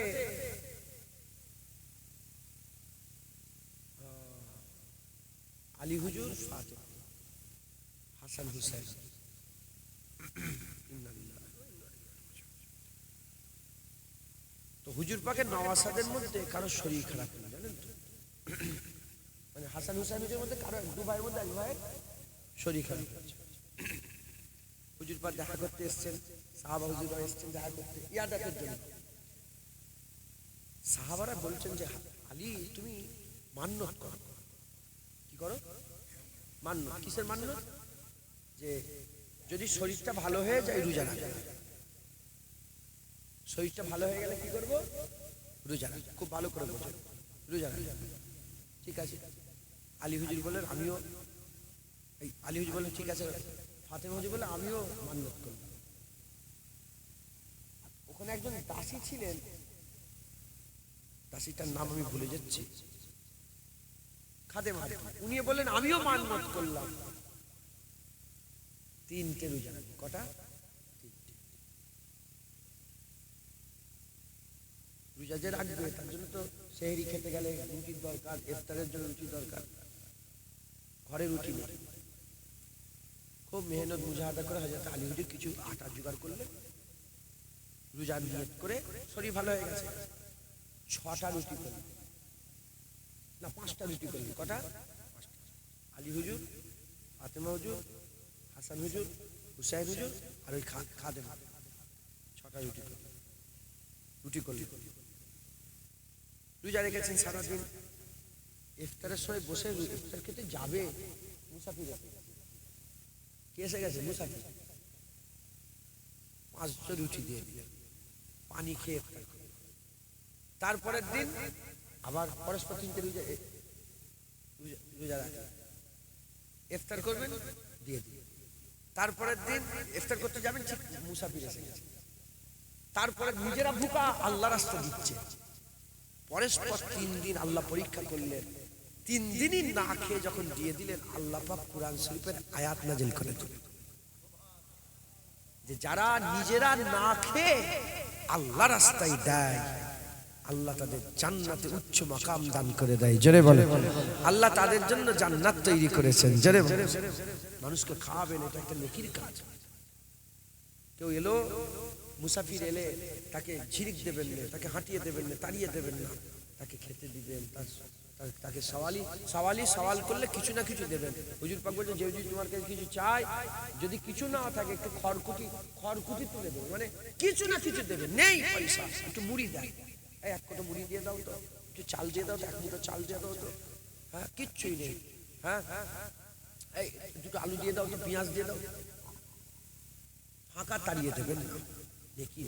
আলী হুজুর, ফাতেমা, হাসান হুসাইন, তো হুজুর পাকের নওয়াসাদের মধ্যে কারো শরীর খারাপ হলো জানেন তো? মানে হাসান হুসাইনের মধ্যে কারো দু ভাইয়ের মধ্যে এক ভাইয়ের শরীর খারাপ হয়েছে। হুজুর পাক দেখা করতে এসেছেন, সাহাবা হুজুররা এসেছেন দেখা করতে ইয়াদাতের জন্য। সাহাবারা বলছেন যে আলী তুমি মান্নত করো। কি করো? মান্নত। কিসের মান্নত? যে যদি শরীরটা ভালো হয়ে যায় রোজা রাখো। শরীরটা ভালো হয়ে গেলে কি করব? রোজা রাখো। খুব ভালো করে বোঝো, রোজা রাখো। ঠিক আছে। আলী হুজুর বলেন আমিও, আলী হুজুর বলেন ঠিক আছে। ফাতেমা হুজুর বলে আমিও মান্নত করব। ওখানে একজন দাসী ছিলেন, দাসীটার নাম আমি ভুলে যাচ্ছি, খাদেমা, উনি বলেন আমিও মান্নত করলাম 3টে রোজা রাখবো। কটা? 3টে রোজা যে রাখবে তার জন্য তো সেহরি খেতে গেলে রুটির দরকার, ইফতারের জন্য রুটি দরকার, ঘরে রুটি নেই। খুব মেহনত মুজাহাদা করে হযরত আলী হুজুর কিছু আটা জোগাড় করলেন, রোজা নিয়ত করে শরীর ভালো হয়ে গেছে, 6টা রুটি করলেন, না 5টা রুটি করলেন। কটা? 5টা। আলী হুজুর, ফাতেমা হুজুর, হাসান হুজুর, হুসাইন হুজুর আর ওই খাদেম, 6টা রুটি করলেন। রোজা রেখেছেন সারাদিন। ইফতারের সময় বসে ইফতার খেতে যাবে, মুসাফির কে এসে গেছে? মুসাফির। 5টা রুটি দিয়ে দিলেন, পানি খেয়ে ইফতার করলেন। তারপরের দিন আবার পরস্পর 3টে রোজা রাখবেন, ইফতার করবেন, দিয়ে দিবেন। তারপরের দিন ইফতার করতে যাবেন, ঠিক মুসাফির এসে গেছে। তারপরে নিজেরা ভুকা, আল্লাহ রাস্তা দিচ্ছে। পরস্পর 3 দিন আল্লাহ পরীক্ষা করলেন। 3 দিনই না খেয়ে যখন দিয়ে দিলেন, আল্লাহ পাক কুরআন শরীফের আয়াত নাযিল করে দিলেন যে যারা নিজেরা না খেয়ে আল্লাহ রাস্তায় দেয়, আল্লাহ তাদের জান্নাতে উচ্চ মাকাম দান করে দেয়। জোরে বলে আল্লাহ তাদের জন্য জান্নাত তৈরি করেছেন। জোরে বলে মানুষকে খাওয়াবেন, এটা একটা নেকির কাজ। কেউ এলো, মুসাফির এলে তাকে ঝিরিক দেবেন না, তাকে হাঁটিয়ে দেবেন না, তাড়িয়ে দেবেন না, তাকে খেতে দিবেন। তাকে সওয়াল করলে কিছু না কিছু দেবেন। হুজুর পাক বলেন যে যদি তোমার কাছে কিছু চায়, যদি কিছু না থাকে একটু খড়কুটি তুলে দেবে, মানে কিছু না কিছু দেবে। নেই পয়সা, একটু মুড়ি দেয়, এই 1 কোটা মুড়ি দিয়ে দাও তো, একটু চাল দিয়ে দাও তো, এক মুঠো চাল দিয়ে দাও তো, হ্যাঁ কিচ্ছুই নেই, হ্যাঁ এই দুটো আলু দিয়ে দাও তো, পেঁয়াজ দিয়ে দাও, ফাঁকা তাড়িয়ে দেবেন না। দেখি